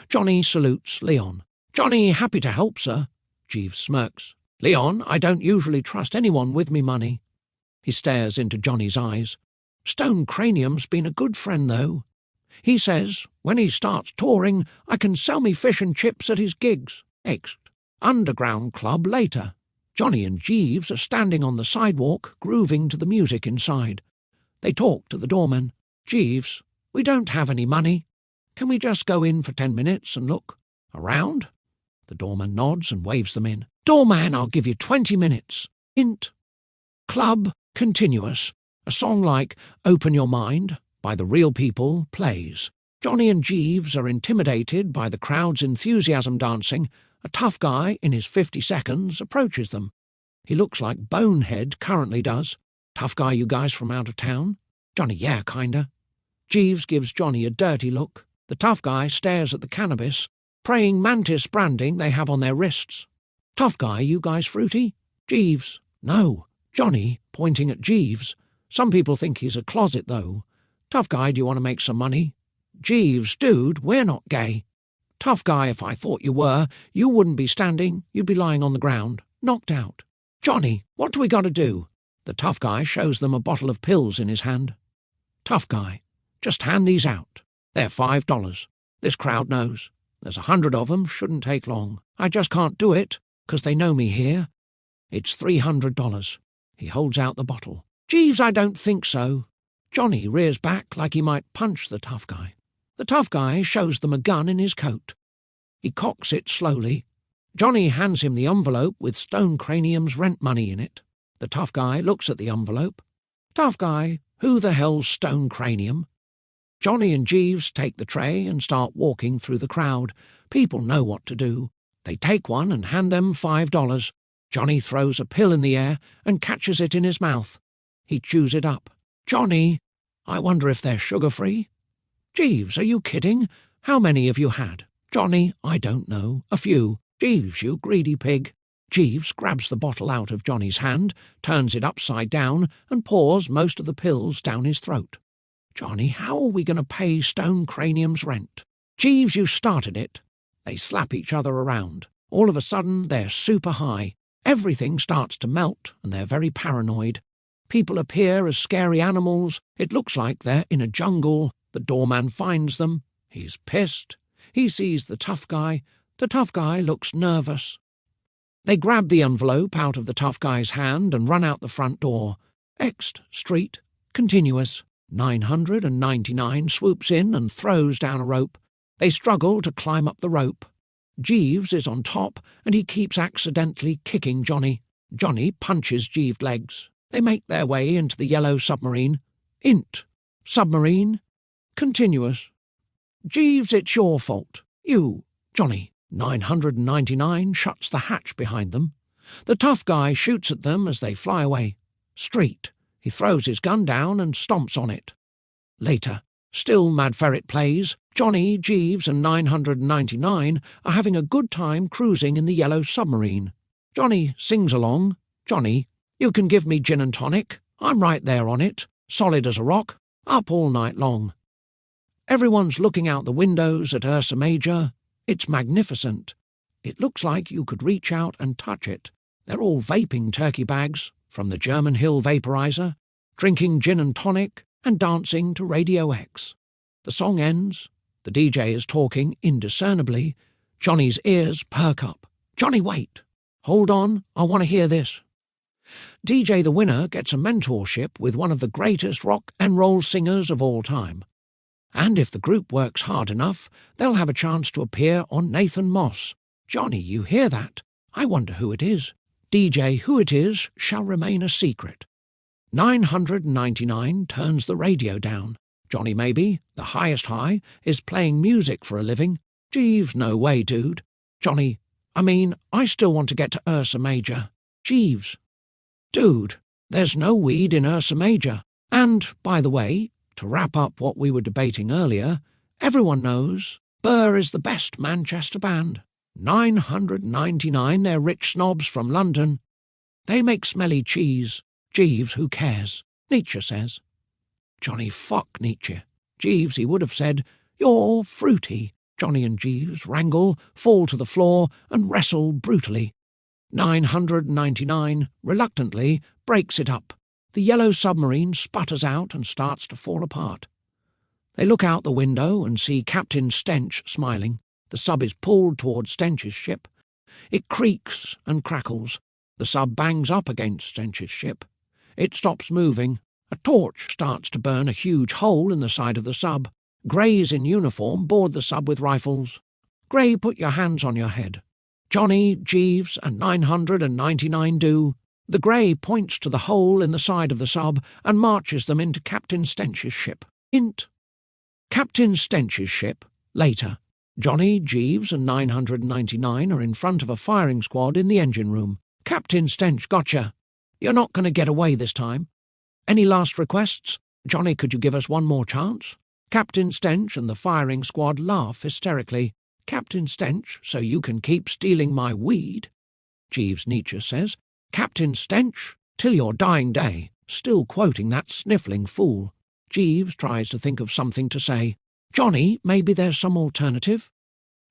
Johnny salutes Leon. Johnny, happy to help, sir. Jeeves smirks. Leon, I don't usually trust anyone with me money. He stares into Johnny's eyes. Stone Cranium's been a good friend, though. He says, when he starts touring, I can sell me fish and chips at his gigs. Next, underground club later. Johnny and Jeeves are standing on the sidewalk, grooving to the music inside. They talk to the doorman. Jeeves, we don't have any money. Can we just go in for 10 minutes and look around? The doorman nods and waves them in. Doorman, I'll give you 20 minutes. Int. Club continuous. A song like Open Your Mind by The Real People plays. Johnny and Jeeves are intimidated by the crowd's enthusiasm dancing. A tough guy in his 50 seconds approaches them. He looks like Bonehead currently does. Tough guy, you guys from out of town? Johnny, yeah, kinda. Jeeves gives Johnny a dirty look. The tough guy stares at the cannabis, praying mantis branding they have on their wrists. Tough guy, you guys fruity? Jeeves, no. Johnny, pointing at Jeeves. Some people think he's a closet, though. Tough guy, do you want to make some money? Jeeves, dude, we're not gay. Tough guy, if I thought you were, you wouldn't be standing, you'd be lying on the ground, knocked out. Johnny, what do we got to do? The tough guy shows them a bottle of pills in his hand. Tough guy, just hand these out. They're $5. This crowd knows. There's 100 of them, shouldn't take long. I just can't do it, 'cause they know me here. It's $300. He holds out the bottle. Jeeves, I don't think so. Johnny rears back like he might punch the tough guy. The tough guy shows them a gun in his coat. He cocks it slowly. Johnny hands him the envelope with Stone Cranium's rent money in it. The tough guy looks at the envelope. Tough guy, who the hell's Stone Cranium? Johnny and Jeeves take the tray and start walking through the crowd. People know what to do. They take one and hand them $5. Johnny throws a pill in the air and catches it in his mouth. He chews it up. Johnny, I wonder if they're sugar-free? Jeeves, are you kidding? How many have you had? Johnny, I don't know. A few. Jeeves, you greedy pig. Jeeves grabs the bottle out of Johnny's hand, turns it upside down, and pours most of the pills down his throat. Johnny, how are we going to pay Stone Cranium's rent? Jeeves, you started it. They slap each other around. All of a sudden, they're super high. Everything starts to melt, and they're very paranoid. People appear as scary animals. It looks like they're in a jungle. The doorman finds them. He's pissed. He sees the tough guy. The tough guy looks nervous. They grab the envelope out of the tough guy's hand and run out the front door. Ext Street, continuous. 999 swoops in and throws down a rope. They struggle to climb up the rope. Jeeves is on top, and he keeps accidentally kicking Johnny. Johnny punches Jeeves' legs. They make their way into the yellow submarine. Int. Submarine. Continuous. Jeeves, it's your fault. You. Johnny. 999 shuts the hatch behind them. The tough guy shoots at them as they fly away. Street. He throws his gun down and stomps on it. Later. Still Mad Ferret plays. Johnny, Jeeves and 999 are having a good time cruising in the yellow submarine. Johnny sings along. Johnny, you can give me gin and tonic. I'm right there on it, solid as a rock, up all night long. Everyone's looking out the windows at Ursa Major. It's magnificent. It looks like you could reach out and touch it. They're all vaping turkey bags from the German Hill vaporizer, drinking gin and tonic and dancing to Radio X. The song ends. The DJ is talking indiscernibly. Johnny's ears perk up. Johnny, wait. Hold on, I want to hear this. DJ the winner gets a mentorship with one of the greatest rock and roll singers of all time. And if the group works hard enough, they'll have a chance to appear on Nathan Moss. Johnny, you hear that? I wonder who it is. DJ, who it is shall remain a secret. 999 turns the radio down. Johnny maybe, the highest high, is playing music for a living. Jeeves, no way, dude. Johnny, I still want to get to Ursa Major. Jeeves. Dude, there's no weed in Ursa Major. And, by the way, to wrap up what we were debating earlier, everyone knows Burr is the best Manchester band. 999, they're rich snobs from London. They make smelly cheese. Jeeves, who cares? Nietzsche says. Johnny, fuck Nietzsche. Jeeves, he would have said, you're fruity. Johnny and Jeeves wrangle, fall to the floor, and wrestle brutally. 999, reluctantly, breaks it up. The yellow submarine sputters out and starts to fall apart. They look out the window and see Captain Stench smiling. The sub is pulled towards Stench's ship. It creaks and crackles. The sub bangs up against Stench's ship. It stops moving. A torch starts to burn a huge hole in the side of the sub. Greys in uniform board the sub with rifles. Grey, put your hands on your head. Johnny, Jeeves, and 999 do. The Grey points to the hole in the side of the sub and marches them into Captain Stench's ship. Int. Captain Stench's ship. Later. Johnny, Jeeves, and 999 are in front of a firing squad in the engine room. Captain Stench, gotcha. You're not going to get away this time. Any last requests? Johnny, could you give us one more chance? Captain Stench and the firing squad laugh hysterically. Captain Stench, so you can keep stealing my weed? Jeeves, Nietzsche says. Captain Stench, till your dying day, still quoting that sniffling fool. Jeeves tries to think of something to say. Johnny, maybe there's some alternative?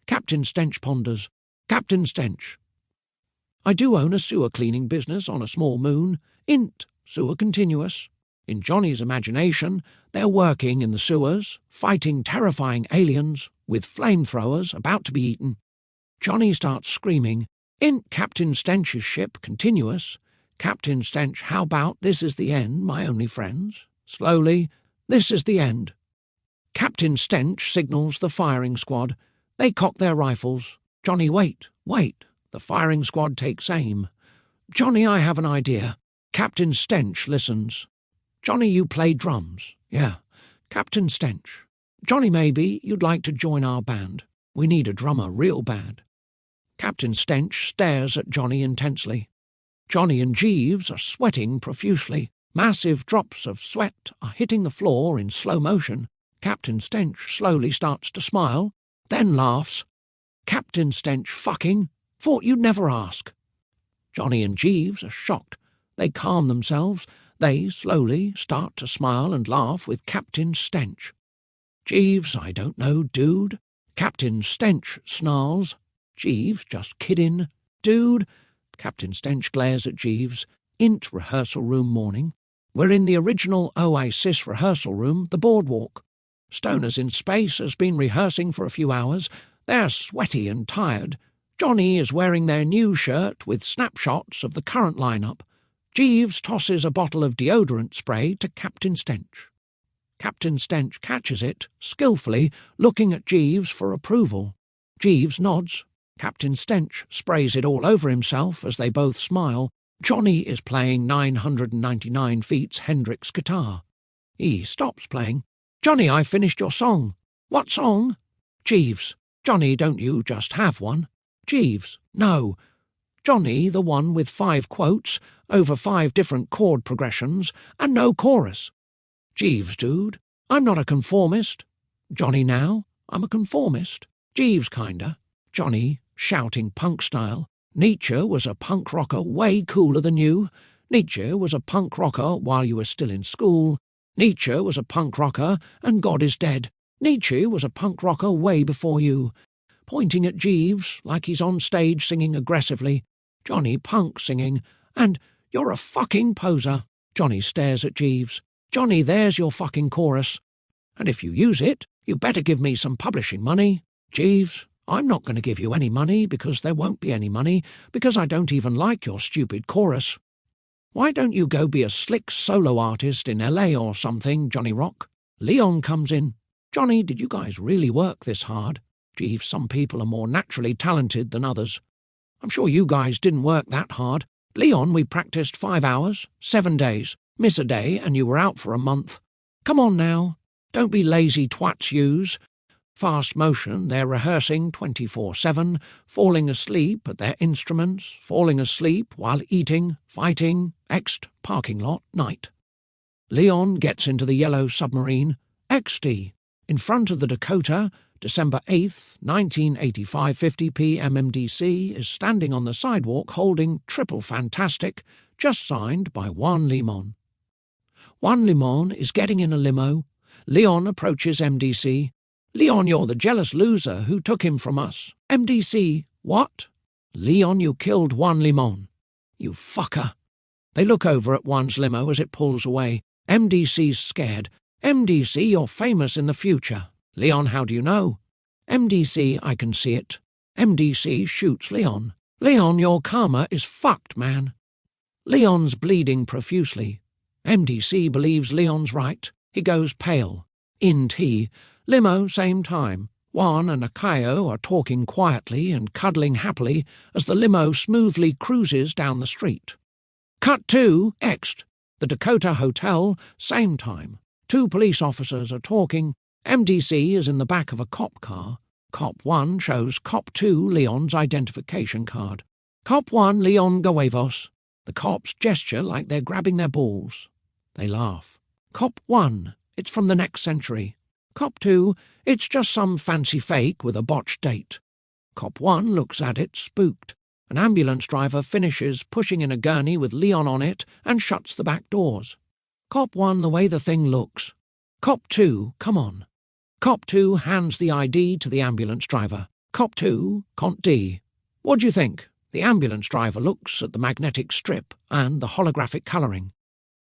Captain Stench ponders. Captain Stench. I do own a sewer cleaning business on a small moon. Int, sewer continuous. In Johnny's imagination, they're working in the sewers, fighting terrifying aliens, with flamethrowers about to be eaten. Johnny starts screaming, Int Captain Stench's ship, continuous. Captain Stench, how about this is the end, my only friends? Slowly, this is the end. Captain Stench signals the firing squad. They cock their rifles. Johnny, wait, wait. The firing squad takes aim. Johnny, I have an idea. Captain Stench listens. Johnny, you play drums. Yeah. Captain Stench. Johnny, maybe you'd like to join our band. We need a drummer real bad. Captain Stench stares at Johnny intensely. Johnny and Jeeves are sweating profusely. Massive drops of sweat are hitting the floor in slow motion. Captain Stench slowly starts to smile, then laughs. Captain Stench fucking, thought you'd never ask. Johnny and Jeeves are shocked. They calm themselves. They slowly start to smile and laugh with Captain Stench. Jeeves, I don't know, dude. Captain Stench snarls. Jeeves, just kidding. Dude. Captain Stench glares at Jeeves. Int rehearsal room morning. We're in the original Oasis rehearsal room, the boardwalk. Stoners in Space has been rehearsing for a few hours. They're sweaty and tired. Johnny is wearing their new shirt with snapshots of the current lineup. Jeeves tosses a bottle of deodorant spray to Captain Stench. Captain Stench catches it, skillfully, looking at Jeeves for approval. Jeeves nods. Captain Stench sprays it all over himself as they both smile. Johnny is playing 999 Feet's Hendrix guitar. He stops playing. Johnny, I finished your song. What song? Jeeves. Johnny, don't you just have one? Jeeves. No. Johnny, the one with 5 quotes, over 5 different chord progressions, and no chorus. Jeeves, dude. I'm not a conformist. Johnny, now. I'm a conformist. Jeeves, kinda. Johnny, shouting punk style. Nietzsche was a punk rocker way cooler than you. Nietzsche was a punk rocker while you were still in school. Nietzsche was a punk rocker, and God is dead. Nietzsche was a punk rocker way before you. Pointing at Jeeves, like he's on stage singing aggressively. Johnny punk singing, and you're a fucking poser. Johnny stares at Jeeves. Johnny, there's your fucking chorus. And if you use it, you better give me some publishing money. Jeeves, I'm not going to give you any money because there won't be any money, because I don't even like your stupid chorus. Why don't you go be a slick solo artist in LA or something, Johnny Rock? Leon comes in. Johnny, did you guys really work this hard? Jeeves, some people are more naturally talented than others. I'm sure you guys didn't work that hard. Leon, we practiced 5 hours, 7 days. Miss a day and you were out for a month. Come on now. Don't be lazy twats yous. Fast motion, they're rehearsing 24/7, falling asleep at their instruments, falling asleep while eating, fighting, ext, parking lot, night. Leon gets into the yellow submarine, XD, in front of the Dakota, December 8th, 1985, 50 p.m. MDC, is standing on the sidewalk holding Triple Fantastic, just signed by Juan Limon. Juan Limon is getting in a limo. Leon approaches MDC. Leon, you're the jealous loser who took him from us. MDC, what? Leon, you killed Juan Limon. You fucker. They look over at Juan's limo as it pulls away. MDC's scared. MDC, you're famous in the future. Leon, how do you know? MDC, I can see it. MDC shoots Leon. Leon, your karma is fucked, man. Leon's bleeding profusely. MDC believes Leon's right. He goes pale. He. Limo, same time. Juan and Akayo are talking quietly and cuddling happily as the limo smoothly cruises down the street. Cut to, Ext. The Dakota Hotel, same time. 2 police officers are talking. MDC is in the back of a cop car. Cop 1 shows Cop 2 Leon's identification card. Cop 1 Leon Guevos. The cops gesture like they're grabbing their balls. They laugh. Cop 1, it's from the next century. Cop 2, it's just some fancy fake with a botched date. Cop 1 looks at it, spooked. An ambulance driver finishes pushing in a gurney with Leon on it and shuts the back doors. Cop 1, the way the thing looks. Cop 2, come on. Cop 2 hands the ID to the ambulance driver. Cop 2, Cont D. What do you think? The ambulance driver looks at the magnetic strip and the holographic colouring.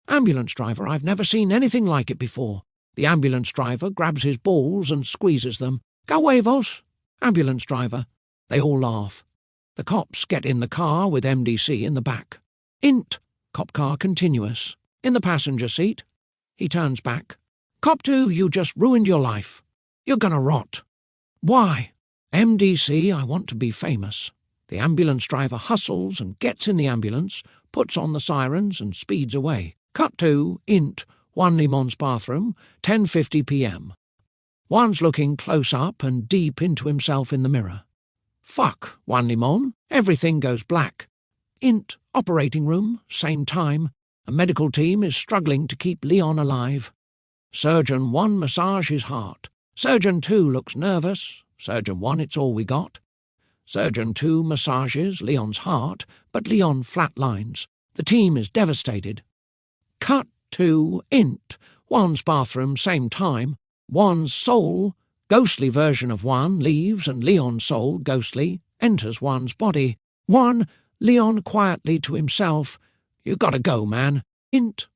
Ambulance driver, I've never seen anything like it before. The ambulance driver grabs his balls and squeezes them. Go huevos! Ambulance driver. They all laugh. The cops get in the car with MDC in the back. Int. Cop car continuous. In the passenger seat. He turns back. Cop 2, you just ruined your life. You're gonna rot. Why? MDC, I want to be famous. The ambulance driver hustles and gets in the ambulance, puts on the sirens and speeds away. Cut to, Int, Juan Limon's bathroom, 10:50 p.m. Juan's looking close up and deep into himself in the mirror. Fuck, Juan Limon. Everything goes black. Int, operating room, same time. A medical team is struggling to keep Leon alive. Surgeon 1 massage his heart. Surgeon 2 looks nervous. Surgeon 1, it's all we got. Surgeon 2 massages Leon's heart, but Leon flatlines. The team is devastated. Cut to Int. Juan's bathroom, same time. Juan's soul, ghostly version of Juan, leaves and Leon's soul, ghostly, enters Juan's body. Juan, Leon quietly to himself. You gotta go, man. Int.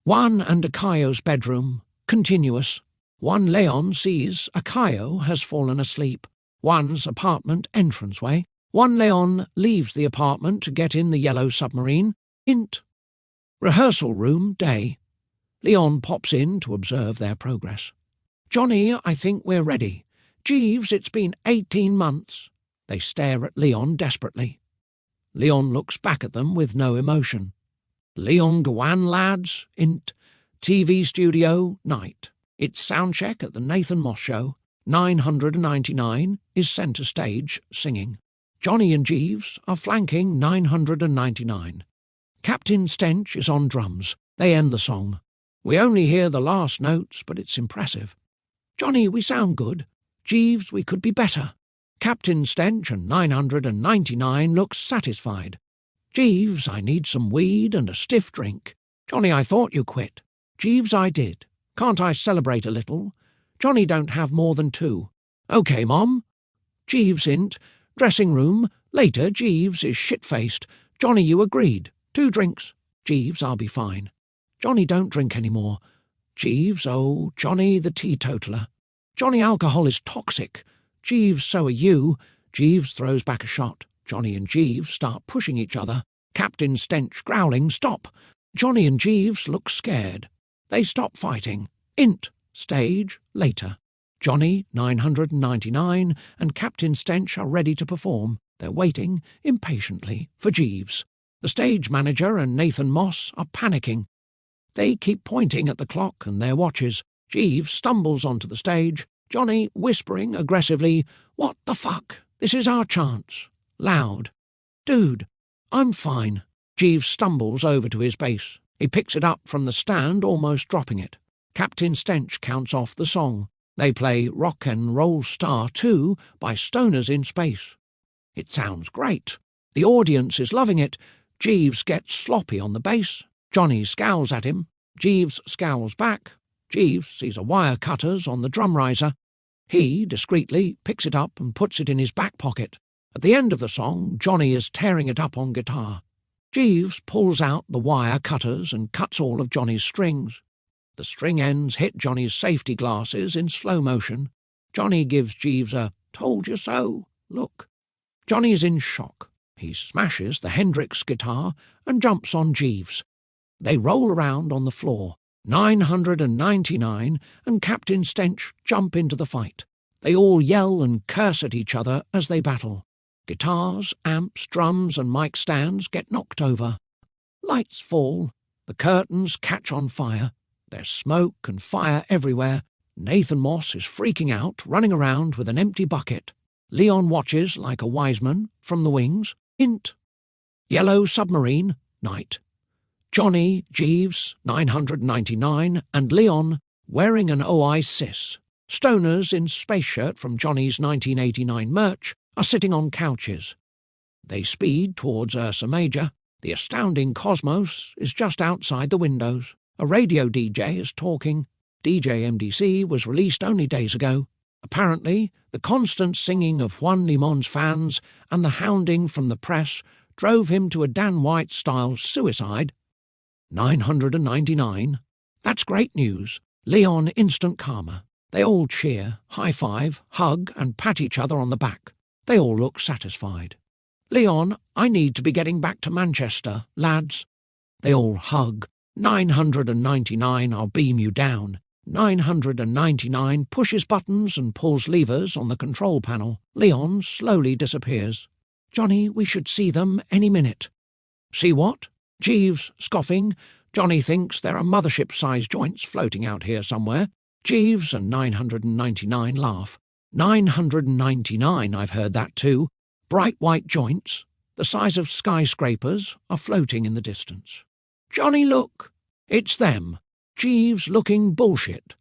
Juan and Akayo's bedroom, continuous. Juan Leon sees Akayo has fallen asleep. Juan's apartment entranceway. Juan Leon leaves the apartment to get in the yellow submarine. Int. Rehearsal room, day. Leon pops in to observe their progress. Johnny, I think we're ready. Jeeves, it's been 18 months. They stare at Leon desperately. Leon looks back at them with no emotion. Leon Gwan, lads, Int. TV studio, night. It's soundcheck at the Nathan Moss show. 999 is centre stage, singing. Johnny and Jeeves are flanking 999. Captain Stench is on drums. They end the song. We only hear the last notes, but it's impressive. Johnny, we sound good. Jeeves, we could be better. Captain Stench and 999 looks satisfied. Jeeves, I need some weed and a stiff drink. Johnny, I thought you quit. Jeeves, I did. Can't I celebrate a little? Johnny don't have more than 2. OK, Mom. Jeeves, Int. Dressing room. Later, Jeeves is shit-faced. Johnny, you agreed. 2 drinks. Jeeves, I'll be fine. Johnny don't drink any more. Jeeves, oh, Johnny the teetotaler. Johnny, alcohol is toxic. Jeeves, so are you. Jeeves throws back a shot. Johnny and Jeeves start pushing each other. Captain Stench growling, stop. Johnny and Jeeves look scared. They stop fighting. Int. Stage, later. Johnny, 999, and Captain Stench are ready to perform. They're waiting, impatiently, for Jeeves. The stage manager and Nathan Moss are panicking. They keep pointing at the clock and their watches. Jeeves stumbles onto the stage. Johnny whispering aggressively, "What the fuck? This is our chance." Loud. "Dude, I'm fine." Jeeves stumbles over to his bass. He picks it up from the stand, almost dropping it. Captain Stench counts off the song. They play Rock and Roll Star 2 by Stoners in Space. It sounds great. The audience is loving it. Jeeves gets sloppy on the bass. Johnny scowls at him. Jeeves scowls back. Jeeves sees a wire cutters on the drum riser. He, discreetly, picks it up and puts it in his back pocket. At the end of the song, Johnny is tearing it up on guitar. Jeeves pulls out the wire cutters and cuts all of Johnny's strings. The string ends hit Johnny's safety glasses in slow motion. Johnny gives Jeeves a "told you so" look. Johnny is in shock. He smashes the Hendrix guitar and jumps on Jeeves. They roll around on the floor. 999 and Captain Stench jump into the fight. They all yell and curse at each other as they battle. Guitars, amps, drums and mic stands get knocked over. Lights fall. The curtains catch on fire. There's smoke and fire everywhere. Nathan Moss is freaking out, running around with an empty bucket. Leon watches like a wise man from the wings. Int. Yellow submarine, night. Johnny, Jeeves, 999, and Leon, wearing an OI-sis. Stoners in space shirt from Johnny's 1989 merch are sitting on couches. They speed towards Ursa Major. The astounding cosmos is just outside the windows. A radio DJ is talking. DJ MDC was released only days ago. Apparently, the constant singing of Juan Limon's fans and the hounding from the press drove him to a Dan White-style suicide. 999. That's great news. Leon instant karma. They all cheer, high-five, hug and pat each other on the back. They all look satisfied. Leon, I need to be getting back to Manchester, lads. They all hug. 999, I'll beam you down. 999 pushes buttons and pulls levers on the control panel. Leon slowly disappears. Johnny, we should see them any minute. See what? Jeeves, scoffing. Johnny thinks there are mothership-sized joints floating out here somewhere. Jeeves and 999 laugh. 999, I've heard that too. Bright white joints, the size of skyscrapers, are floating in the distance. Johnny, look! It's them. Jeeves looking bullshit.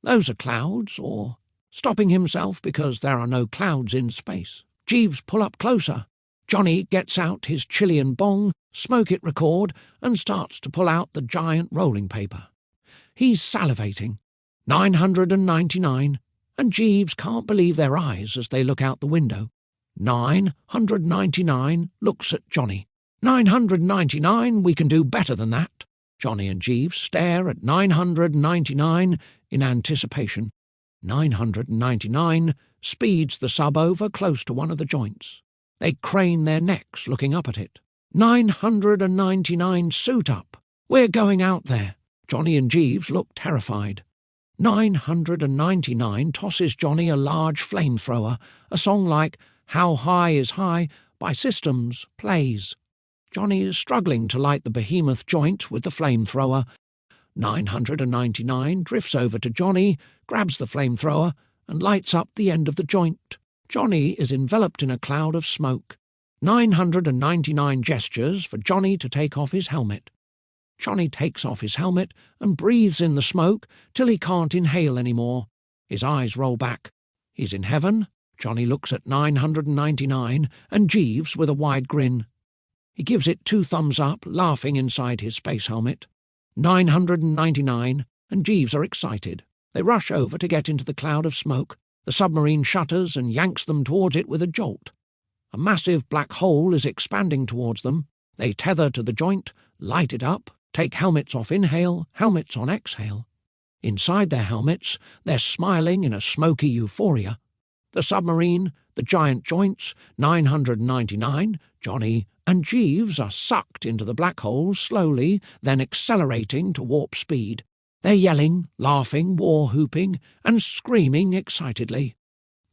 Those are clouds, or stopping himself because there are no clouds in space. Jeeves pull up closer. Johnny gets out his Chilean bong, smoke it record, and starts to pull out the giant rolling paper. He's salivating. 999, and Jeeves can't believe their eyes as they look out the window. 999 looks at Johnny. 999, we can do better than that. Johnny and Jeeves stare at 999 in anticipation. 999 speeds the sub over close to one of the joints. They crane their necks looking up at it. 999 suit up. We're going out there. Johnny and Jeeves look terrified. 999 tosses Johnny a large flamethrower. A song like How High Is High by Systems plays. Johnny is struggling to light the behemoth joint with the flamethrower. 999 drifts over to Johnny, grabs the flamethrower, and lights up the end of the joint. Johnny is enveloped in a cloud of smoke. 999 gestures for Johnny to take off his helmet. Johnny takes off his helmet and breathes in the smoke till he can't inhale anymore. His eyes roll back. He's in heaven. Johnny looks at 999 and Jeeves with a wide grin. He gives it 2 thumbs up, laughing inside his space helmet. 999 and Jeeves are excited. They rush over to get into the cloud of smoke. The submarine shutters and yanks them towards it with a jolt. A massive black hole is expanding towards them. They tether to the joint, light it up, take helmets off inhale, helmets on exhale. Inside their helmets, they're smiling in a smoky euphoria. The submarine, the giant joints, 999, Johnny, and Jeeves are sucked into the black hole slowly, then accelerating to warp speed. They're yelling, laughing, war-whooping, and screaming excitedly.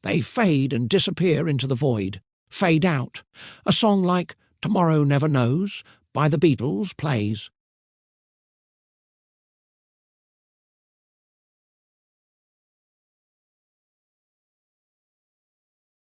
They fade and disappear into the void, fade out. A song like Tomorrow Never Knows by the Beatles plays.